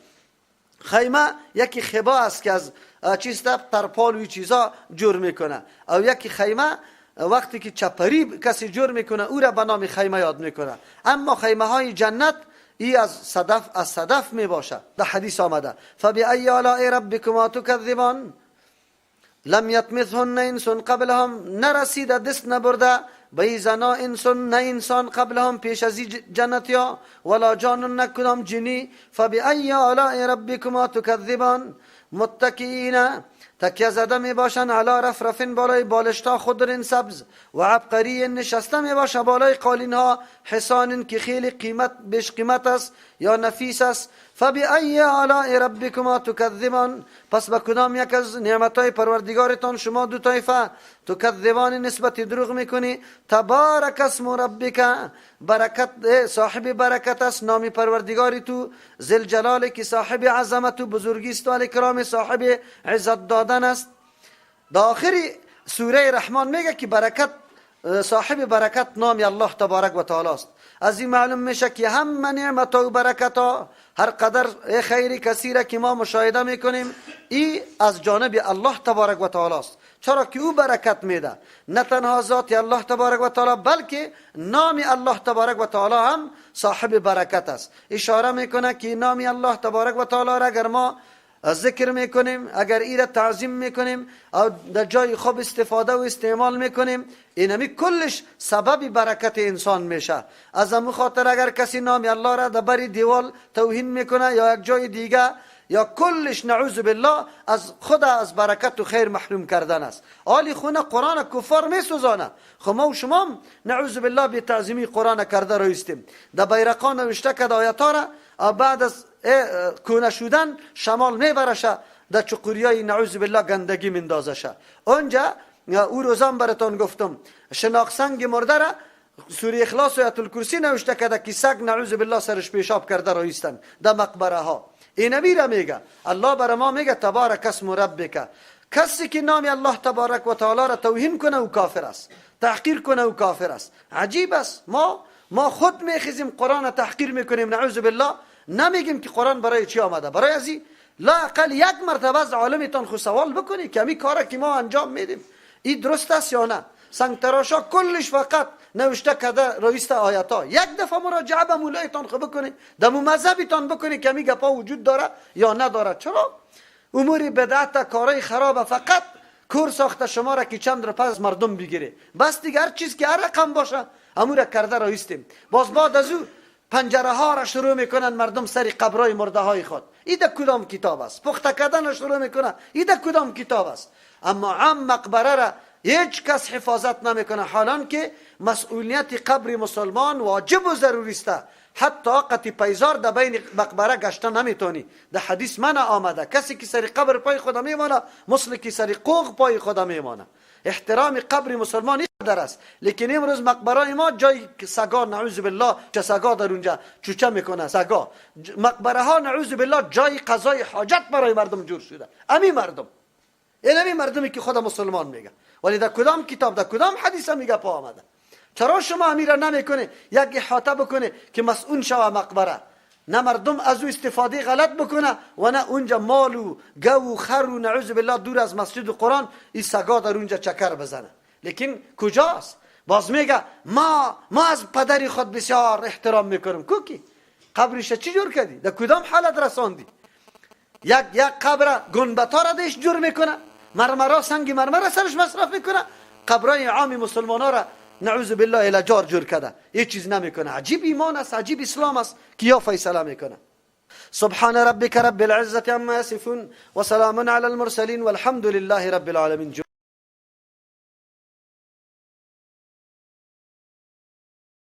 خیمه یکی خبا است که از چیستا ترپال و چیزا جور میکنه، او یکی خیمه وقتی که چپری کسی جور میکنه او را به نام خیمه یاد میکنه. اما خیمه های جنت ای از صدف می باشه. در حدیث آمده فبأي آلاء ربكما تكذبان لم يطمثهن انس قبلهم، نرسیده دست نبرده به زنا انس نه انسان قبلهم پیش از جنتیا، ولا جان نکدام جنی. فبأي آلاء ربكما تكذبان متکئین، تکیه زده می باشن علی رفرف بالای بالشتا خضر سبز و عبقری نشسته می باشه بالای قالین ها حسان که خیلی قیمت بیش قیمت است یا نفیس است. فبأي آلاء ربكما تكذبان، پس به کدام یک از نعمتهای پروردگارتان شما دو طایفه تکذبان نسبت دروغ میکنی. تبارک اسم ربک، برکت صاحب برکت است نام پروردگاری تو، ذل جلال که صاحب عظمت و بزرگی است و اکرام صاحب عزت دادن است. در آخری سوره رحمان میگه که برکت صاحب برکت نام الله تبارک و تعالی است. از این معلوم میشه که همه نعمت و برکت ها هر قدر خیری کثیره که ما مشاهده میکنیم ای از جانب الله تبارک و تعالی است، چرا که او برکت میده. نه تنها ذات الله تبارک و تعالی بلکه نام الله تبارک و تعالی هم صاحب برکت است. اشاره میکنه که نام الله تبارک و تعالی را اگر ما ذکر میکنیم، اگر ایره تعظیم میکنیم او در جای خوب استفاده و استعمال میکنیم، اینمی کلش سبب برکت انسان میشه. از همون خاطر اگر کسی نام الله را در بری دیوال توهین میکنه یا یک جای دیگه، یا کلش نعوذ بالله از خود از برکت و خیر محروم کردن است. آلی خونه قرآن کفار میسوزانه، خب ما و شما نعوذ بالله به تعظیمی قرآن کرده رایستیم. در بیرقا نوشته که آیاتا را بعد از کونه شدن شمال میبرشه، در چقوریای نعوذ بالله گندگی مندازشه. اونجا او روزان براتون گفتم شناخسنگ مرده را سوره اخلاص و آیت الکرسی نوشته که کی سگ نعوذ بالله سرش پیشاب کرده رایستن در مقبره ها. این را میگه الله بر ما میگه تبارک اسم ربک. کسی که نام الله تبارک و تعالی را توهین کنه او کافر است، تحقیر کنه او کافر است. عجیب است، ما خود میخیزیم قرآن تحقیر میکنیم نعوذ بالله، نمیگیم که قرآن برای چی آمده. برای ازی لا اقل یک مرتبه از عالمتان خود سوال بکنی که همین کارا که ما انجام میدیم این درست است یا نه. سنگ تراشا کلش فقط نوشته کده رئیس آیاتا، یک دفعه مراجعه به مولایتان خود بکنی، دمو مذهبتان بکنی که همین گپا وجود داره یا نداره. چرا امور بدعت کارای خراب فقط کور ساخته شما را که چند رو پس مردم بگیره، بس دیگه هر چیز که هر رقم باشه امور کرده رئیستیم. باز بعد از او پنجره ها را شروع میکنن مردم سری قبرای مرده های خود. این کدام کتاب است؟ پخته کردن را شروع میکنن. این کدام کتاب است؟ اما عام مقبره را هیچ کس حفاظت نمیکنه، حالان که مسئولیت قبر مسلمان واجب و ضروری است. حتی قطی پیزار در بین مقبره گشته نمیتونی. در حدیث من آمده کسی که سری قبر پای خدا میمانه مثل که سری قوق پای خدا میمانه. احترام قبر مسلمان در است. لیکن امروز مقبره ما جای سگا نعوذ بالله چه سگا در اونجا چوچه میکنه سگا. مقبره ها نعوذ بالله جای قضای حاجت برای مردم جور شده. امی مردم این مردمی که خود مسلمان میگه، ولی در کدام کتاب در کدام حدیث میگه پا آمده؟ چرا شما امیر نمیکنه یک احاطه بکنه که مسئول شوه مقبره، نه مردم از او استفاده غلط بکنه و نه اونجا مال و گو و خر و نعوذ بالله دور از مسجد و قرآن این سگا در اونجا چکر بزنه. لیکن کجاست؟ باز میگه ما از پدری خود بسیار احترام میکنم. کوکی قبرش چی جور کردی؟ در کدام حالت رساندی؟ یک قبر گنبتا را دیش جور میکنه، مرمرا سنگ مرمر سرش مصرف میکنه، قبرای عام مسلمان ها را نعوذ بالله الجار جور کرده. هیچ چیز نمیکنه. عجیب ایمان است، عجیب اسلام است که یا فیصله میکنه. سبحان ربك رب العزة عما يصفون وسلام على المرسلين والحمد لله رب العالمين.